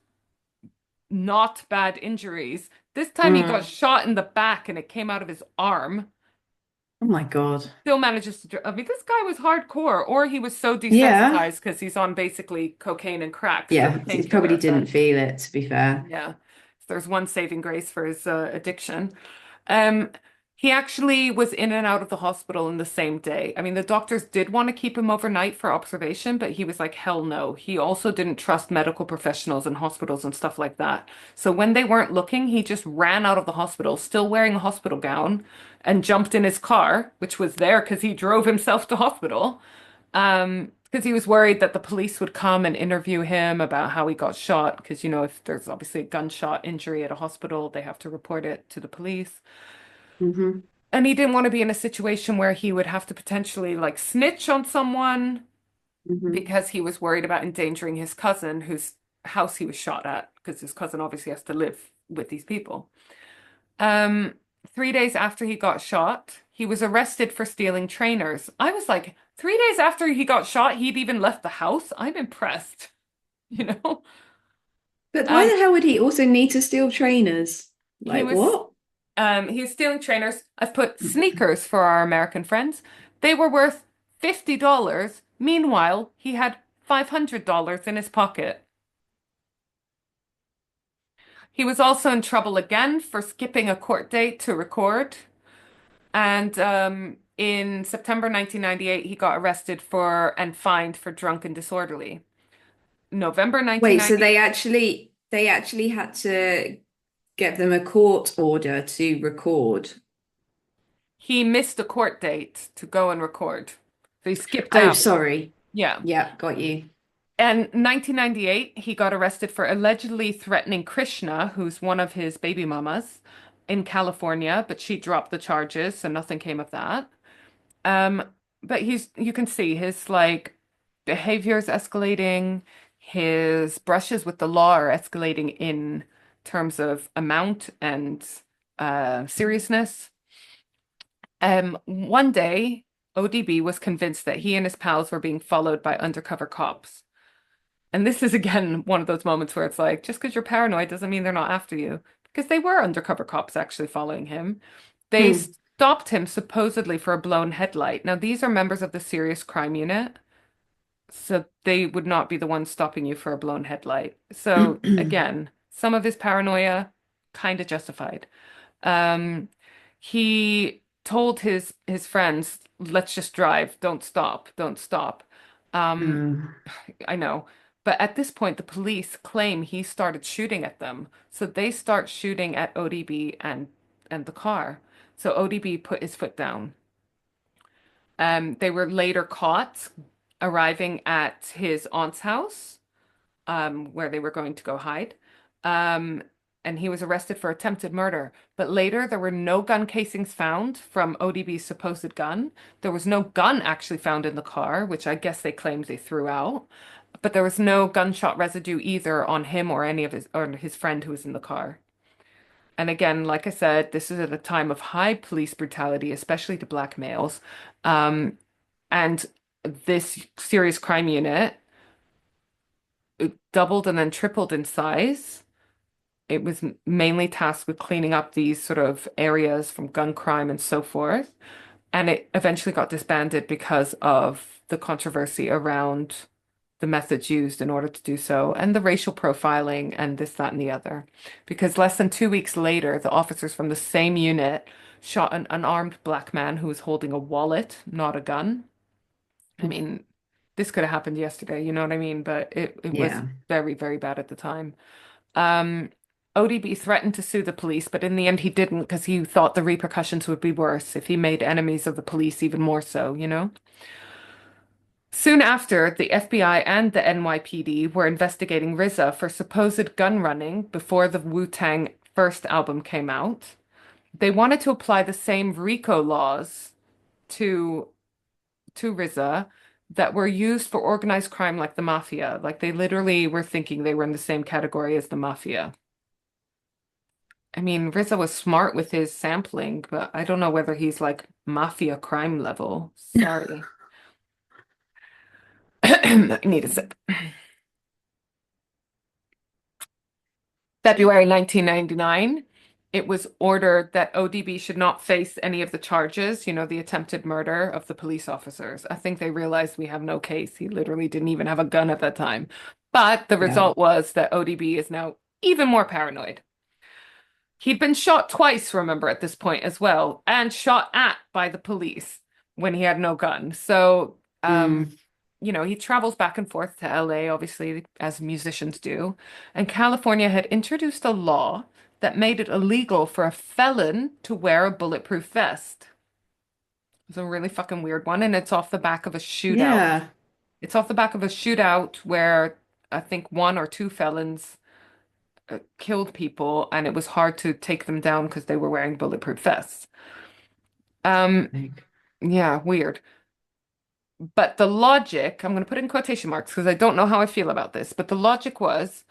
bad injuries. This time he got Mm. shot in the back and it came out of his arm. Oh my God. Still manages to, I mean, this guy was hardcore, or he was so Yeah. desensitized because he's on basically cocaine and crack, so the Yeah. He painkiller probably didn't effect. feel it, to be fair. Yeah. So there's one saving grace for his addiction. Um, he actually was in and out of the hospital in the same day. I mean, the doctors did want to keep him overnight for observation, but he was like, hell no. He also didn't trust medical professionals and hospitals and stuff like that. So when they weren't looking, he just ran out of the hospital, still wearing a hospital gown, and jumped in his car, which was there because he drove himself to hospital. Because he was worried that the police would come and interview him about how he got shot. Because, you know, if there's obviously a gunshot injury at a hospital, they have to report it to the police. Hmm. And he didn't want to be in a situation where he would have to potentially like snitch on someone Hmm. because he was worried about endangering his cousin whose house he was shot at, because his cousin obviously has to live with these people. Um, 3 days after he got shot, he was arrested for stealing trainers. I was like, 3 days after he got shot, he'd even left the house. I'm impressed, you know? But why Um, the hell would he also need to steal trainers? he Like was what? he was stealing trainers. I've put sneakers for our American friends. They were worth $50. Meanwhile, he had $500 in his pocket. He was also in trouble again for skipping a court date to record. And in September 1998, he got arrested for and fined for drunk and disorderly. November Wait, so 1990, they actually had to give them a court order to record. he missed a court date to go and record. So he skipped Oh, out. sorry. Yeah. Yeah, got you. And 1998, he got arrested for allegedly threatening Krishna, who's one of his baby mamas, in California, but she dropped the charges, so nothing came of that. Um, but you can see his like behavior is escalating, his brushes with the law are escalating in terms of amount and seriousness. One day, ODB was convinced that he and his pals were being followed by undercover cops. And this is again one of those moments where it's like, just because you're paranoid doesn't mean they're not after you. Because they were undercover cops actually following him. They Hmm. stopped him supposedly for a blown headlight. Now, these are members of the serious crime unit, so they would not be the ones stopping you for a blown headlight. So again, some of his paranoia kind of justified. Um, he told his friends, "Let's just drive. Don't stop. Don't stop." Um, Hmm. I know. But at this point, the police claim he started shooting at them. So they start shooting at ODB and the car. So ODB put his foot down. They were later caught arriving at his aunt's house, where they were going to go hide. Um, and he was arrested for attempted murder. But later, there were no gun casings found from ODB's supposed gun. There was no gun actually found in the car, which I guess they claimed they threw out. But there was no gunshot residue either on him or any of his or his friend who was in the car. And again, like I said, this is at a time of high police brutality, especially to black males. Um, and this serious crime unit doubled and then tripled in size. It was mainly tasked with cleaning up these sort of areas from gun crime and so forth. And it eventually got disbanded because of the controversy around the methods used in order to do so and the racial profiling and this, that, and the other. Because less than 2 weeks later, the officers from the same unit shot an unarmed black man who was holding a wallet, not a gun. I mean, this could have happened yesterday, you know what I mean? But it was Yeah. very, very bad at the time. Um, ODB threatened to sue the police, but in the end he didn't because he thought the repercussions would be worse if he made enemies of the police even more so, you know? Soon after, the FBI and the NYPD were investigating RZA for supposed gun running before the Wu-Tang first album came out. They wanted to apply the same RICO laws to RZA that were used for organized crime like the mafia. Like they literally were thinking they were in the same category as the mafia. I mean, Rizzo was smart with his sampling, but I don't know whether he's like mafia crime level. Sorry. I need a sip. February 1999, it was ordered that ODB should not face any of the charges, the attempted murder of the police officers. I think they realized we have no case. He literally didn't even have a gun at that time. But the Yeah. result was that ODB is now even more paranoid. He'd been shot twice, remember, at this point as well, and shot at by the police when he had no gun. So, Mm. he travels back and forth to LA, obviously, as musicians do. And California had introduced a law that made it illegal for a felon to wear a bulletproof vest. It's a really fucking weird one, and it's off the back of a shootout. Yeah. It's off the back of a shootout where I think one or two felons killed people, and it was hard to take them down because they were wearing bulletproof vests. Um, yeah, weird. But the logic, I'm going to put in quotation marks because I don't know how I feel about this, but the logic was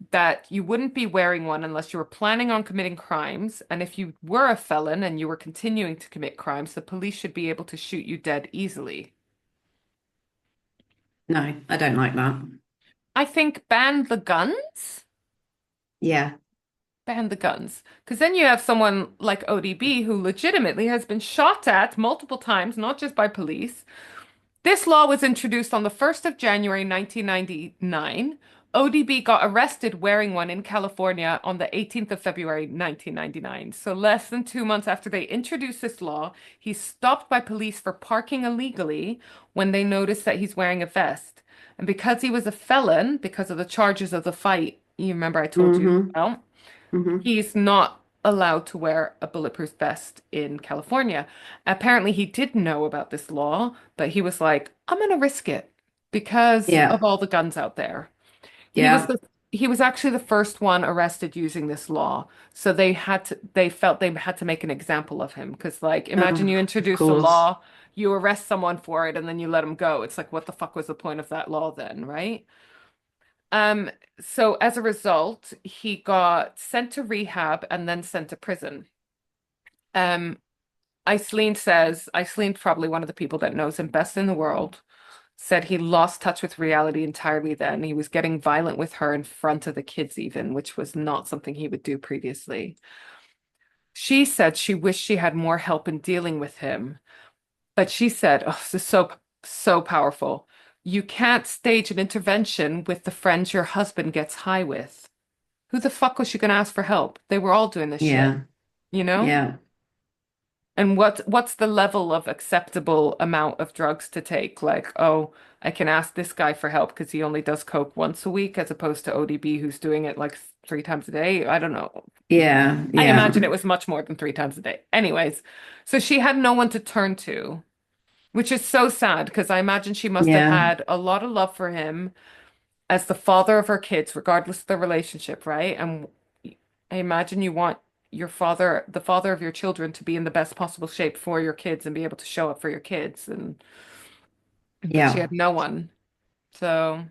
that you wouldn't be wearing one unless you were planning on committing crimes. And if you were a felon and you were continuing to commit crimes, the police should be able to shoot you dead easily. No, I don't like that. I think ban the guns. Yeah. Ban the guns. Because then you have someone like ODB who legitimately has been shot at multiple times, not just by police. This law was introduced on the 1st of January 1999. ODB got arrested wearing one in California on the 18th of February 1999. So less than 2 months after they introduced this law, he's stopped by police for parking illegally when they noticed that he's wearing a vest. And because he was a felon, because of the charges of the fight, you remember I told you Mm-hmm. about, Mm-hmm. he's not allowed to wear a bulletproof vest in California. Apparently, he did know about this law, but he was like, I'm gonna risk it because Yeah. of all the guns out there. He was Yeah. the he was actually the first one arrested using this law. So they felt they had to make an example of him because like imagine you Oh, of introduce a course. law, you arrest someone for it and then you let them go. It's like what the fuck was the point of that law then, right? Um, so as a result, he got sent to rehab and then sent to prison. Um, Iceline, probably one of the people that knows him best in the world, said he lost touch with reality entirely then. He was getting violent with her in front of the kids even, which was not something he would do previously. She said she wished she had more help in dealing with him, but she said, oh, this is so powerful. You can't stage an intervention with the friends your husband gets high with. Who the fuck was she gonna ask for help? They were all doing this shit, Yeah. you know? Yeah. And what's the level of acceptable amount of drugs to take? Like, oh, I can ask this guy for help because he only does coke once a week, as opposed to ODB who's doing it like 3 times a day. I don't know. Yeah. I Yeah. imagine it was much more than 3 times a day. Anyways, so she had no one to turn to, which is so sad because I imagine she must have Yeah. had a lot of love for him as the father of her kids, regardless of the relationship, right? And I imagine you want your father, the father of your children, to be in the best possible shape for your kids and be able to show up for your kids. But she had Yeah. no one. So,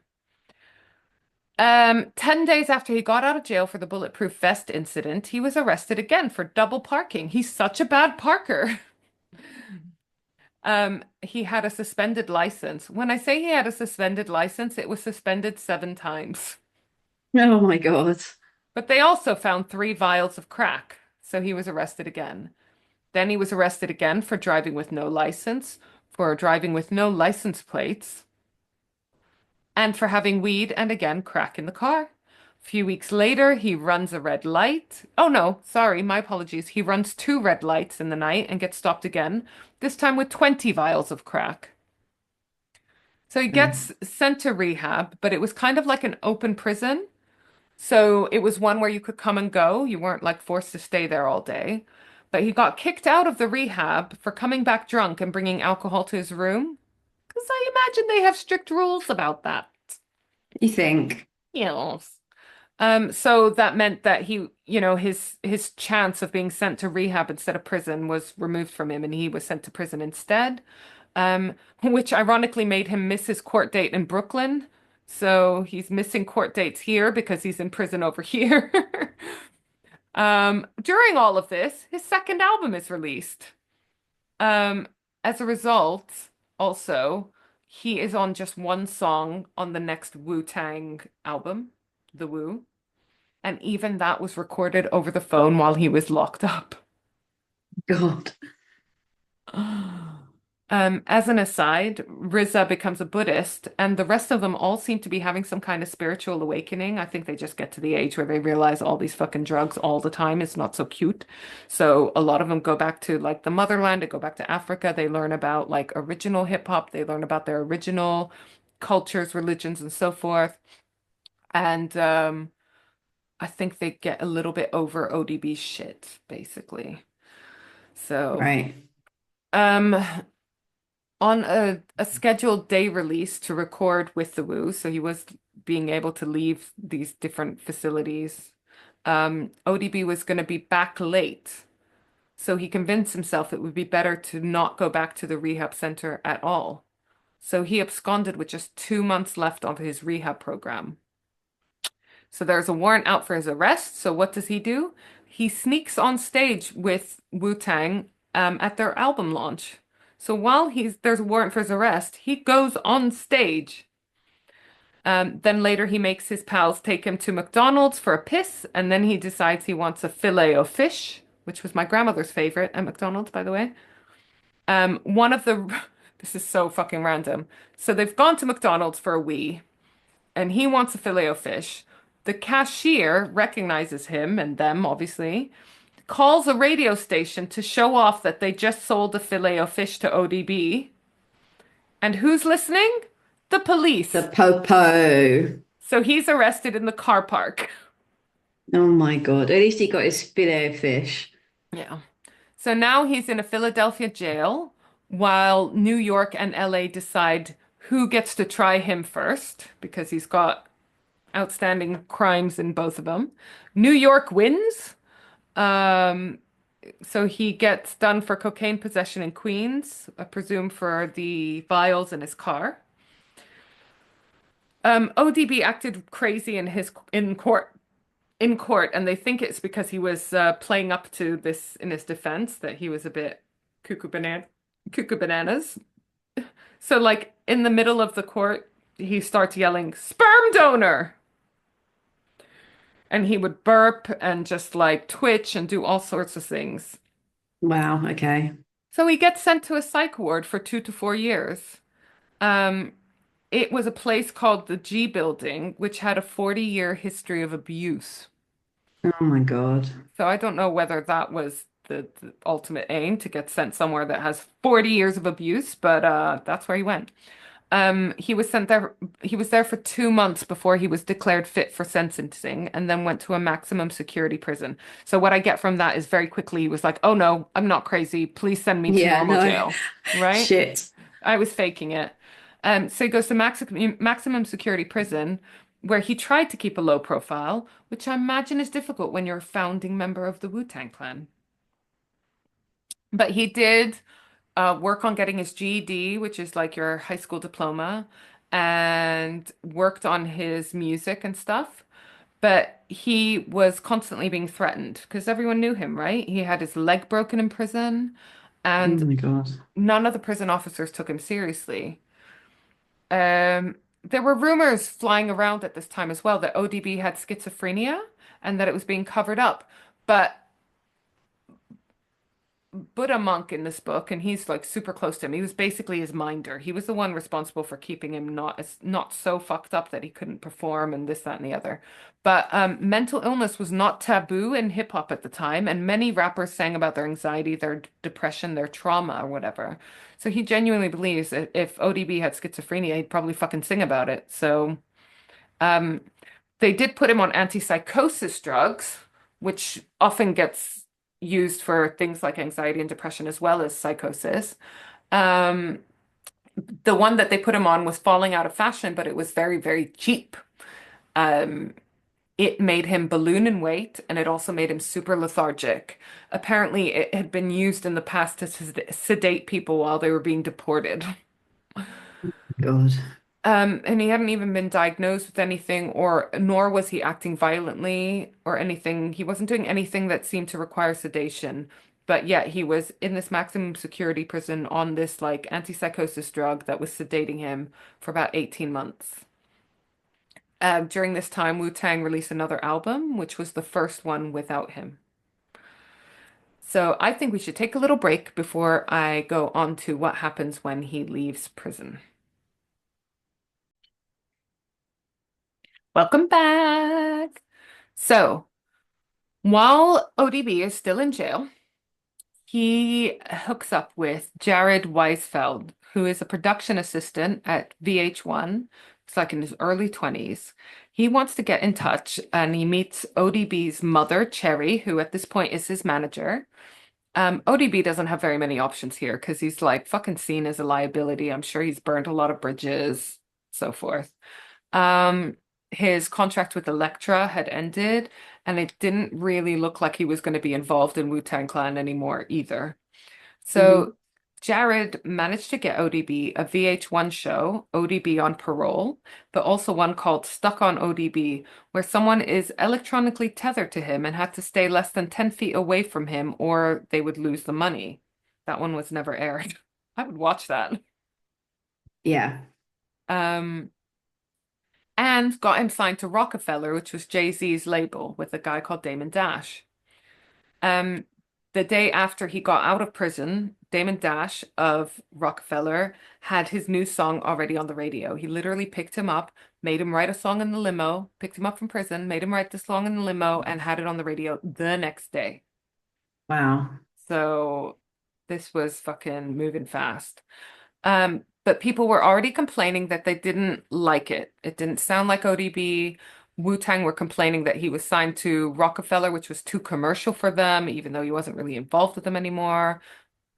10 days after he got out of jail for the bulletproof vest incident, he was arrested again for double parking. He's such a bad parker. He had a suspended license. When I say he had a suspended license, it was suspended 7 times. Oh my God. But they also found 3 vials of crack, so he was arrested again. Then he was arrested again for driving with no license, for driving with no license plates, and for having weed and again crack in the car. A few weeks later, he runs a red light. Oh no, sorry, my apologies. He runs 2 red lights in the night and gets stopped again, this time with 20 vials of crack. So he Mm. gets sent to rehab, but it was kind of like an open prison. So it was one where you could come and go. You weren't like forced to stay there all day. But he got kicked out of the rehab for coming back drunk and bringing alcohol to his room. Because I imagine they have strict rules about that. You think? Yes. So that meant that his chance of being sent to rehab instead of prison was removed from him, and he was sent to prison instead. Which ironically made him miss his court date in Brooklyn. So he's missing court dates here because he's in prison over here. During all of this, his second album is released. Um, as a result, also, he is on just one song on the next Wu-Tang album, The Wu, and even that was recorded over the phone while he was locked up. God. As an aside, Riza becomes a Buddhist, and the rest of them all seem to be having some kind of spiritual awakening. I think they just get to the age where they realize all these fucking drugs all the time is not so cute. So a lot of them go back to like the motherland, they go back to Africa, they learn about like original hip hop, they learn about their original cultures, religions, and so forth. And I think they get a little bit over ODB shit, basically. So, Right. um, on a scheduled day release to record with the Wu, so he was being able to leave these different facilities. ODB was going to be back late, so he convinced himself it would be better to not go back to the rehab center at all. So he absconded with just 2 months left of his rehab program. So there's a warrant out for his arrest. So what does he do? He sneaks on stage with Wu-Tang at their album launch. So while there's a warrant for his arrest, he goes on stage. Then later he makes his pals take him to McDonald's for a piss, and then he decides he wants a filet of fish, which was my grandmother's favorite at McDonald's, by the way. One of the this is so fucking random. So they've gone to McDonald's for a wee and he wants a filet o fish. The cashier recognizes him and them, obviously, calls a radio station to show off that they just sold a filet o fish to ODB. And who's listening? The The police. popo. So he's arrested in the car park. Oh my God. At least he got his filet of fish. Yeah. So now he's in a Philadelphia jail while New York and LA decide who gets to try him first because he's got outstanding crimes in both of them. New York wins. Um, so he gets done for cocaine possession in Queens, I presume for the vials in his car. ODB acted crazy in court, and they think it's because he was playing up to this in his defense that he was a bit cuckoo bananas. So like in the middle of the court, he starts yelling, "Sperm donor!" And he would burp and just like twitch and do all sorts of things. Wow. Okay. So he gets sent to a psych ward for 2 to 4 years. Um, it was a place called the G Building, which had a 40-year history of abuse. Oh my God. So I don't know whether that was the ultimate aim to get sent somewhere that has 40 years of abuse, but that's where he went. He was sent there. He was there for 2 months before he was declared fit for sentencing, and then went to a maximum security prison. So what I get from that is very quickly he was like, "Oh no, I'm not crazy. Please send me to Yeah, normal no. jail." Right? Shit. I was faking it. So he goes to maximum security prison, where he tried to keep a low profile, which I imagine is difficult when you're a founding member of the Wu-Tang Clan. But he did work on getting his GED, which is like your high school diploma, and worked on his music and stuff. But he was constantly being threatened because everyone knew him, right? He had his leg broken in prison, Oh and my God. none of the prison officers took him seriously. There were rumors flying around at this time as well that ODB had schizophrenia and that it was being covered up. But Buddha monk in this book, and he's like super close to him. He was basically his minder. He was the one responsible for keeping him not so fucked up that he couldn't perform and this, that, and the other. But mental illness was not taboo in hip hop at the time, and many rappers sang about their anxiety, their depression, their trauma, or whatever. So he genuinely believes that if ODB had schizophrenia, he'd probably fucking sing about it. So um, they did put him on antipsychosis drugs, which often gets used for things like anxiety and depression as well as psychosis. Um, the one that they put him on was falling out of fashion, but it was very, very cheap. Um, it made him balloon in weight and it also made him super lethargic. Apparently, it had been used in the past to sedate people while they were being deported. God. And he hadn't even been diagnosed with anything, or nor was he acting violently or anything. He wasn't doing anything that seemed to require sedation, but yet he was in this maximum security prison on this like antipsychosis drug that was sedating him for about 18 months. During this time, Wu-Tang released another album, which was the first one without him. So I think we should take a little break before I go on to what happens when he leaves prison. Welcome back. So, while ODB is still in jail, he hooks up with Jared Weisfeld, who is a production assistant at VH1. It's like in his early 20s. He wants to get in touch and he meets ODB's mother, Cherry, who at this point is his manager. ODB doesn't have very many options here because he's like fucking seen as a liability. I'm sure he's burned a lot of bridges, so forth. Um, his contract with Elektra had ended, and it didn't really look like he was going to be involved in Wu-Tang Clan anymore either. Mhm. So Jared managed to get ODB a VH1 show, ODB on Parole, but also one called Stuck on ODB, where someone is electronically tethered to him and had to stay less than 10 feet away from him or they would lose the money. That one was never aired. I would watch that. Yeah. Um, and got him signed to Rockefeller, which was Jay-Z's label, with a guy called Damon Dash. Um, the day after he got out of prison, Damon Dash of Rockefeller had his new song already on the radio. He literally picked him up, made him write a song in the limo, picked him up from prison, made him write the song in the limo, and had it on the radio the next day. Wow. So this was fucking moving fast. But people were already complaining that they didn't like it. It didn't sound like ODB. Wu-Tang were complaining that he was signed to Rockefeller, which was too commercial for them, even though he wasn't really involved with them anymore.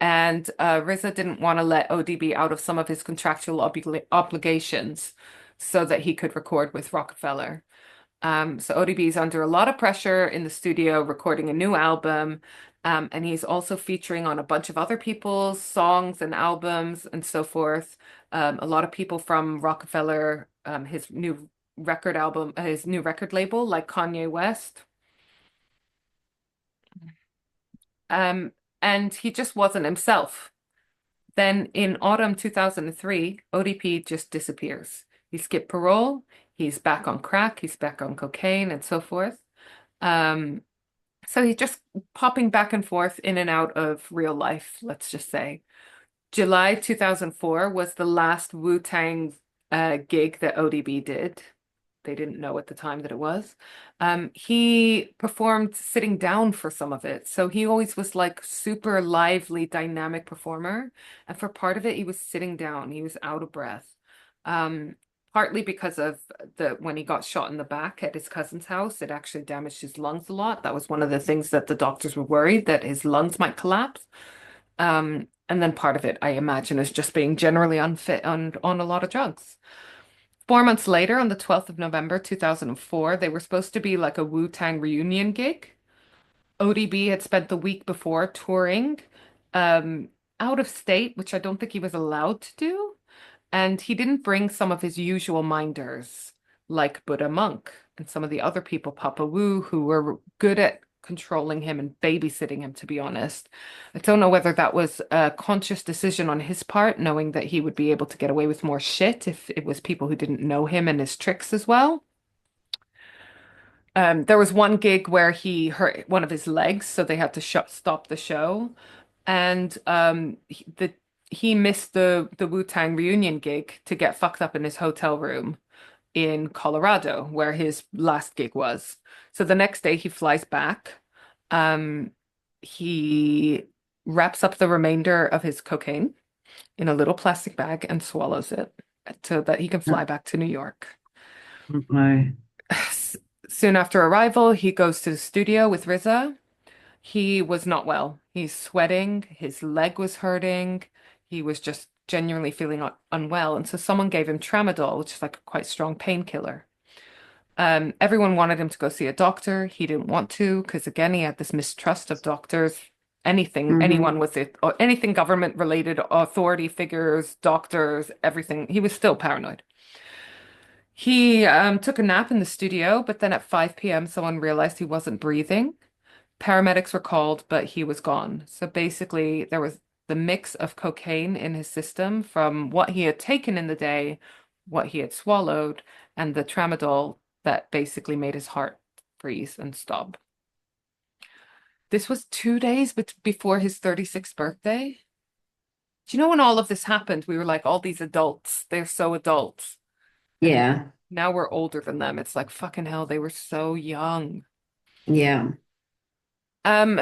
And RZA didn't want to let ODB out of some of his contractual obligations so that he could record with Rockefeller. So ODB is under a lot of pressure in the studio recording a new album. And he's also featuring on a bunch of other people's songs and albums and so forth. A lot of people from Rockefeller, his new record label, like Kanye West. Um, and he just wasn't himself. Then in autumn 2003, ODP just disappears. He skipped parole. He's back on crack. He's back on cocaine and so forth. Um, So he's just popping back and forth in and out of real life, let's just say. July 2004 was the last Wu-Tang gig that ODB did. They didn't know at the time that it was. He performed sitting down for some of it. So he always was like super lively, dynamic performer. And for part of it, he was sitting down. He was out of breath. Um, Partly because of the when he got shot in the back at his cousin's house, it actually damaged his lungs a lot. That was one of the things that the doctors were worried that his lungs might collapse. And then part of it, I imagine, is just being generally unfit and on a lot of drugs. 4 months later, on the 12th of November 2004, they were supposed to be like a Wu-Tang reunion gig. ODB had spent the week before touring um, out of state, which I don't think he was allowed to do. And he didn't bring some of his usual minders, like Buddha Monk and some of the other people, Papa Wu, who were good at controlling him and babysitting him, to be honest. I don't know whether that was a conscious decision on his part, knowing that he would be able to get away with more shit if it was people who didn't know him and his tricks as well. There was one gig where he hurt one of his legs, so they had to stop the show. And he missed the Wu-Tang reunion gig to get fucked up in his hotel room in Colorado, where his last gig was. So the next day he flies back. Um, he wraps up the remainder of his cocaine in a little plastic bag and swallows it so that he can fly back to New York. No. Soon after arrival, he goes to the studio with RZA. He was not well. He's sweating, his leg was hurting, he was just genuinely feeling unwell. And so someone gave him tramadol, which is like a quite strong painkiller. Everyone wanted him to go see a doctor. He didn't want to because, again, he had this mistrust of doctors. anything, Hmm. anyone with it, or anything government related, authority figures, doctors, everything. He was still paranoid. He took a nap in the studio, but then at 5 p.m., someone realized he wasn't breathing. Paramedics were called, but he was gone. So basically, there was the mix of cocaine in his system from what he had taken in the day, what he had swallowed, and the tramadol that basically made his heart freeze and stop. This was 2 days before his 36th birthday. Do you know when all of this happened? We were like, all these adults, they're so adults. And Yeah. now we're older than them. It's like, fucking hell, they were so young. Yeah. Um,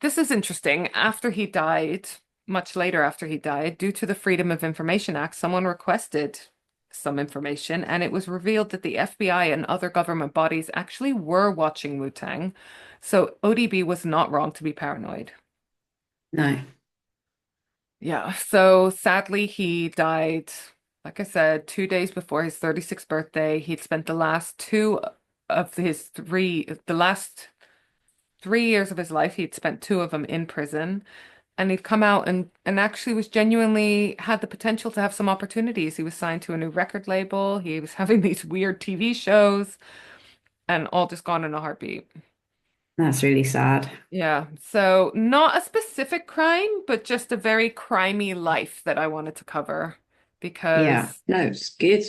this is interesting. After he died, much later after he died, due to the Freedom of Information Act, someone requested some information, and it was revealed that the FBI and other government bodies actually were watching Wu-Tang. So ODB was not wrong to be paranoid. No. Yeah, so sadly, he died, like I said, 2 days before his 36th birthday. He'd spent the last two of his three, the last 3 years of his life, he'd spent two of them in prison. And he'd come out and actually was genuinely had the potential to have some opportunities. He was signed to a new record label. He was having these weird TV shows and all just gone in a heartbeat. That's really sad. Yeah. So not a specific crime, but just a very crimey life that I wanted to cover Yeah. because No, it's good.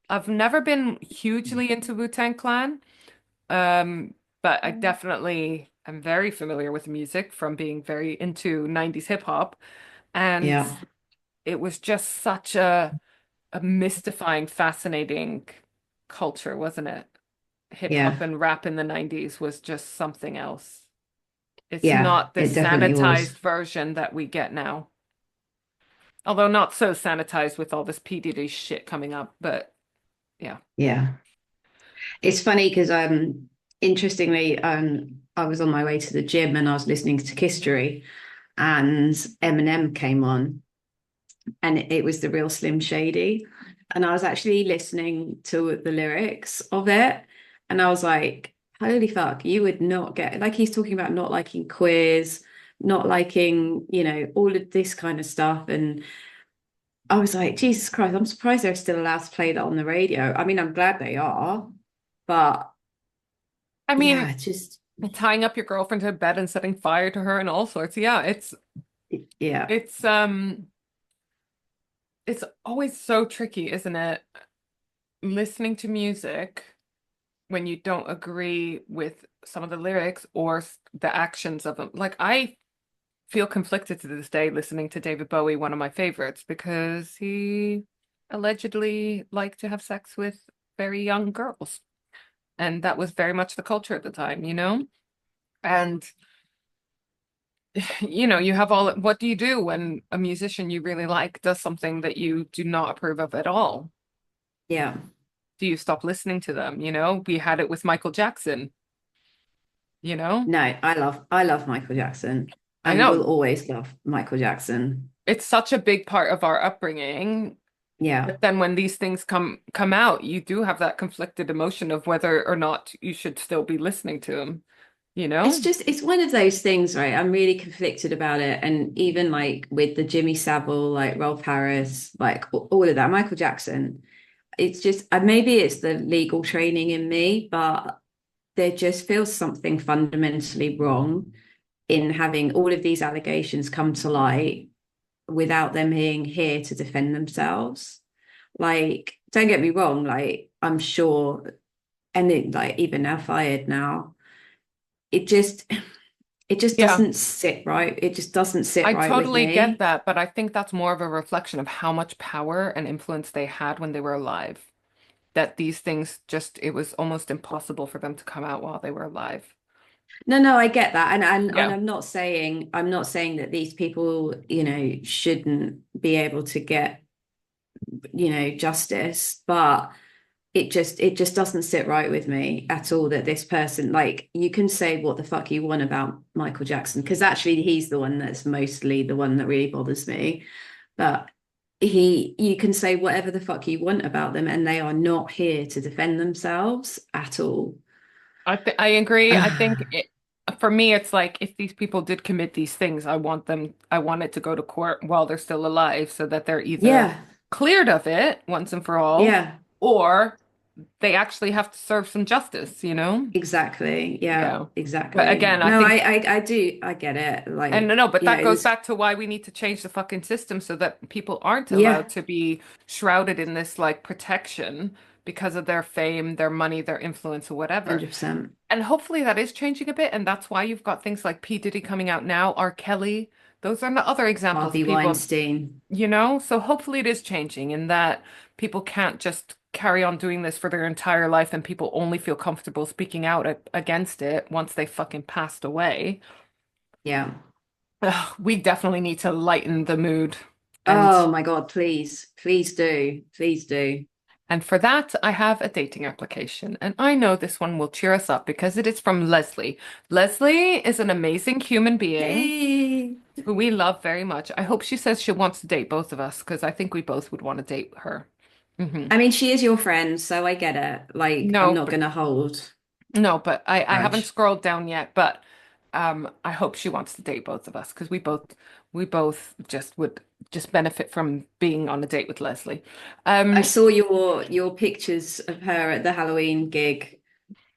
I've never been hugely into Wu-Tang Clan. Um, but I definitely am very familiar with music from being very into 90s hip hop. And Yeah. it was just such a mystifying, fascinating culture, wasn't it? Hip hop Yeah. and rap in the 90s was just something else. It's Yeah. not the It definitely was. sanitized version that we get now. Although not so sanitized with all this P. Diddy shit coming up, but yeah. Yeah. It's funny because interestingly, I was on my way to the gym and I was listening to History and Eminem came on and it was the real Slim Shady. And I was actually listening to the lyrics of it and I was like, holy fuck, you would not get like he's talking about not liking queers, not liking, all of this kind of stuff. And I was like, Jesus Christ, I'm surprised they're still allowed to play that on the radio. I mean, I'm glad they are, but I mean, yeah, just tying up your girlfriend to bed and setting fire to her and all sorts. Yeah, yeah, it's it's always so tricky, isn't it? Listening to music when you don't agree with some of the lyrics or the actions of them. Like I feel conflicted to this day listening to David Bowie, one of my favorites, because he allegedly liked to have sex with very young girls. And that was very much the culture at the time, you know? And you have what do you do when a musician you really like does something that you do not approve of at all? yeah. Do you stop listening to them? We had it with Michael Jackson, you know? No, I love Michael Jackson I and will know always love Michael Jackson. it's such a big part of our upbringing, Yeah. but then when these things come out, you do have that conflicted emotion of whether or not you should still be listening to them, you know? It's one of those things, right? I'm really conflicted about it. And even like with the Jimmy Savile, like Roll Paris, like all of that, Michael Jackson, it's just maybe it's the legal training in me, but there just feels something fundamentally wrong in having all of these allegations come to light without them being here to defend themselves. Like, don't get me wrong, like I'm sure, and it like even now fired now, it just it just Yeah, doesn't sit right. It just doesn't sit I right with totally get me. that, but I think that's more of a reflection of how much power and influence they had when they were alive. That these things just, it was almost impossible for them to come out while they were alive. No, no, I get that. And Yeah. I'm not saying that these people, shouldn't be able to get, justice, but it just doesn't sit right with me at all that this person, like, you can say what the fuck you want about Michael Jackson because actually he's the one that's mostly the one that really bothers me, but you can say whatever the fuck you want about them and they are not here to defend themselves at all. I agree. I think For me, it's like if these people did commit these things, I want it to go to court while they're still alive so that they're either Yeah, cleared of it once and for all, yeah, or they actually have to serve some justice, you know? exactly. Yeah, Yeah. But exactly. again, I No, think, I do, I get it. and Like, no, but yeah, that it goes was back to why we need to change the fucking system so that people aren't allowed yeah, to be shrouded in this like protection because of their fame, their money, their influence, or whatever. 100%. And hopefully that is changing a bit, and that's why you've got things like P. Diddy coming out now, R. Kelly. Those are the other examples of Harvey people, Weinstein. you know? So hopefully it is changing in that people can't just carry on doing this for their entire life and people only feel comfortable speaking out against it once they fucking passed away. Yeah. Ugh, we definitely need to lighten the mood. And Oh my God, please, please do. Please do. and for that, I have a dating application. And I know this one will cheer us up because it is from Leslie. Leslie is an amazing human being Yay. who we love very much. I hope she says she wants to date both of us because I think we both would want to date her. I mean, she is your friend, so I get it. Like, I'm No, not but gonna hold no, but I haven't grudge. scrolled down yet, but I hope she wants to date both of us because we both just would just benefit from being on a date with Leslie. I Um, saw your pictures of her at the Halloween gig,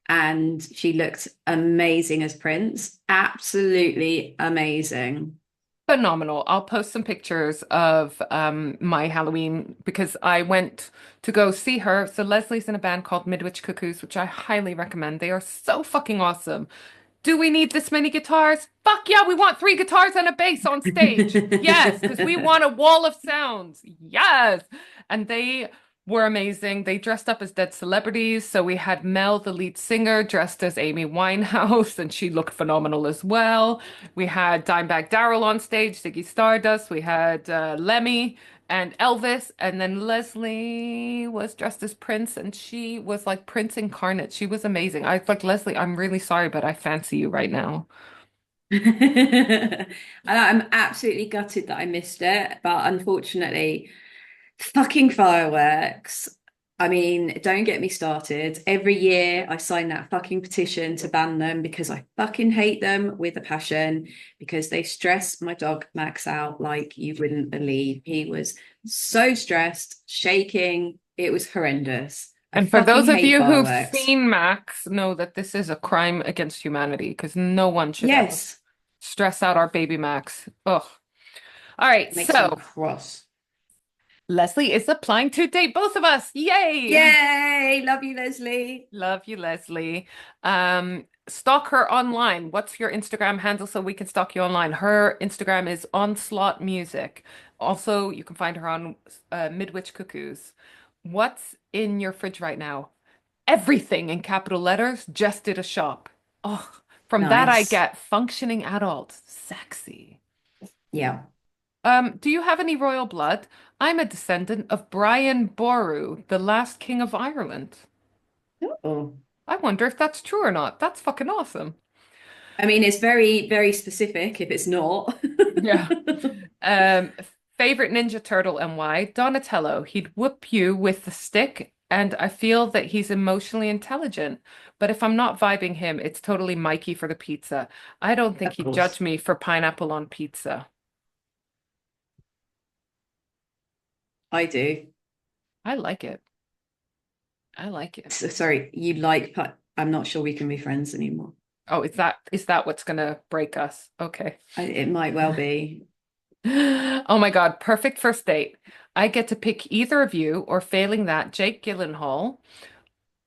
and she looked amazing as Prince. Absolutely amazing. Phenomenal. I'll post some pictures of my Halloween because I went to go see her. So Leslie's in a band called Midwich Cuckoos, which I highly recommend. They are so fucking awesome. Do we need this many guitars? Fuck yeah, we want three guitars and a bass on stage. Yes, because we want a wall of sounds. Yes. And they were amazing. They dressed up as dead celebrities. So we had Mel, the lead singer, dressed as Amy Winehouse, and she looked phenomenal as well. We had Dimebag Darrell on stage, Ziggy Stardust. We had Lemmy and Elvis, and then Leslie was dressed as Prince, and she was like Prince incarnate. She was amazing. I was like, Leslie, I'm really sorry, but I fancy you right now. And I'm absolutely gutted that I missed it, but unfortunately, fucking fireworks. I mean, don't get me started. Every year I sign that fucking petition to ban them because I fucking hate them with a passion because they stress my dog Max out like you wouldn't believe. He was so stressed, shaking. It was horrendous. I And for fucking those of hate you who've fireworks. seen Max, know that this is a crime against humanity because no one should ever Yes, stress out our baby Max. Ugh. All right, makes me so cross. Leslie is applying to date both of us. Yay! Yay! Love you, Leslie. Love you, Leslie. Stalk her online. What's your Instagram handle so we can stalk you online? Her Instagram is Onslaught Music. Also, you can find her on Midwich Cuckoos. What's in your fridge right now? Everything in capital letters. Just did a shop. Oh, from that I Nice. get functioning adult. Sexy. Yeah. Do you have any royal blood? I'm a descendant of Brian Boru, the last king of Ireland. Oh. I wonder if that's true or not. That's fucking awesome. I mean, it's very, very specific if it's not. Yeah. Um, Favorite Ninja Turtle and why? Donatello. He'd whoop you with the stick, and I feel that he's emotionally intelligent. But if I'm not vibing him, it's totally Mikey for the pizza. I don't think Of he'd judge course, me for pineapple on pizza. I do. I like it. I like it. So, sorry, you like, but I'm not sure we can be friends anymore. Oh, is that what's gonna break us? Okay. It might well be. Oh my God, perfect first date. I get to pick either of you, or failing that, Jake Gyllenhaal,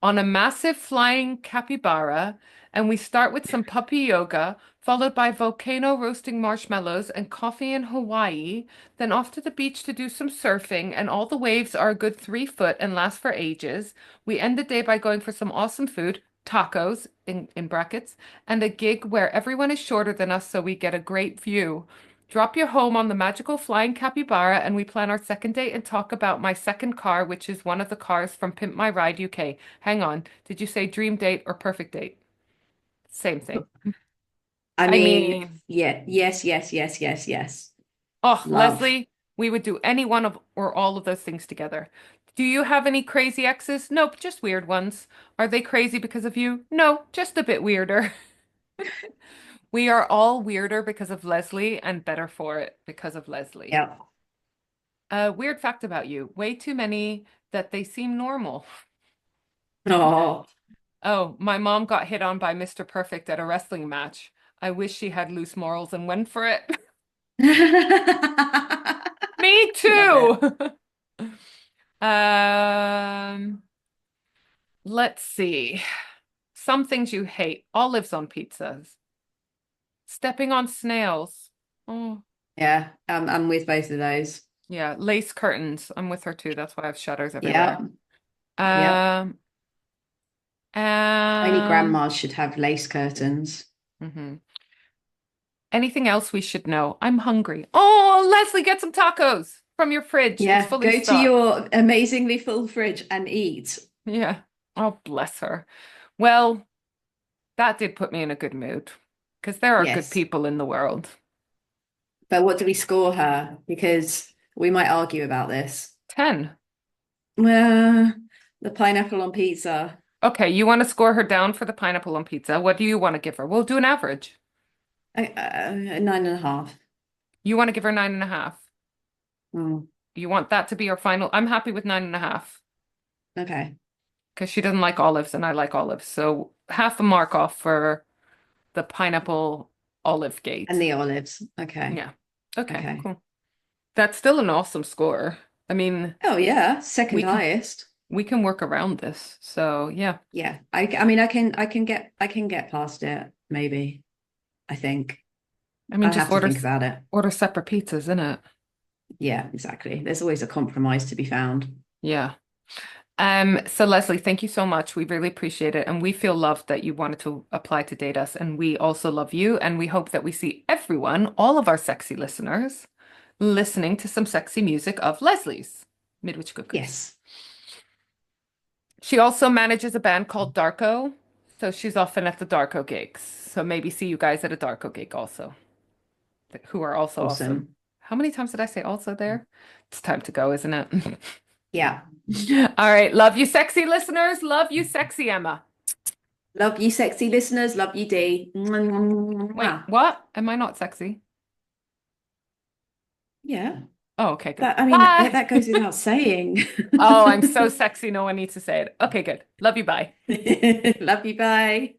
on a massive flying capybara, and we start with some puppy yoga, followed by volcano roasting marshmallows and coffee in Hawaii, then off to the beach to do some surfing, and all the waves are a good 3 foot and last for ages. We end the day by going for some awesome food, tacos in brackets, and a gig where everyone is shorter than us, so we get a great view. Drop you home on the magical flying capybara, and we plan our second date and talk about my second car, which is one of the cars from Pimp My Ride UK. Hang on, did you say dream date or perfect date? Same thing. I I mean, mean, yeah, yes, yes, yes, yes, yes. oh, Love. Leslie, we would do any one of or all of those things together. Do you have any crazy exes? Nope, just weird ones. Are they crazy because of you? No, just a bit weirder. We are all weirder because of Leslie and better for it because of Leslie. Yeah. A weird fact about you, way too many that they seem normal. Oh. Oh, my mom got hit on by Mr. Perfect at a wrestling match. I wish she had loose morals and went for it. Me Love it. too. Um, let's see. Some things you hate. Olives on pizzas. Stepping on snails. Oh, Yeah, I'm with both of those. yeah. Lace curtains. I'm with her too. That's why I have shutters Yeah, everywhere. yep. Um, Only um, grandmas should have lace curtains. mhm. Anything else we should know? I'm hungry. Oh, Leslie, get some tacos from your fridge. It's Yeah, fully go to stocked. your amazingly full fridge and eat. Yeah. Oh, bless her. Well, that did put me in a good mood because there are good Yes. people in the world. But what do we score her? Because we might argue about this. 10. Uh, the pineapple on pizza. Okay, you want to score her down for the pineapple on pizza. What do you want to give her? We'll do an average. Nine and a half. You want to give her 9.5. Mm, You want that to be our final? I'm happy with 9.5 okay. because she doesn't like olives and I like olives. So half a mark off for the pineapple olive And gate. the olives. Okay. Yeah. Okay, Okay. cool. That's still an awesome score. I mean, Oh yeah, second we can highest. we can work around this. So yeah. Yeah. I mean I can get past it, maybe. I think. I mean, I'll just have to think about it. order separate pizzas, isn't it? Yeah, exactly. There's always a compromise to be found. Yeah. So Leslie, thank you so much. We really appreciate it. And we feel loved that you wanted to apply to date us. And we also love you. And we hope that we see everyone, all of our sexy listeners, listening to some sexy music of Leslie's Midwich Cuckoos. Yes. She also manages a band called Darko. So she's often at the Darko gigs. So maybe see you guys at a Darko gig also, who are also awesome. Awesome. How many times did I say also there? It's time to go, isn't it? Yeah. All right. Love you, sexy listeners. Love you, sexy Emma. Love you, sexy listeners. Love you, Dee. Wait, what? Am I not sexy? Yeah. Oh, okay, good. That I mean Bye. that goes without saying. Oh, I'm so sexy. No one needs to say it. Okay, good. Love you. Bye. Love you, bye.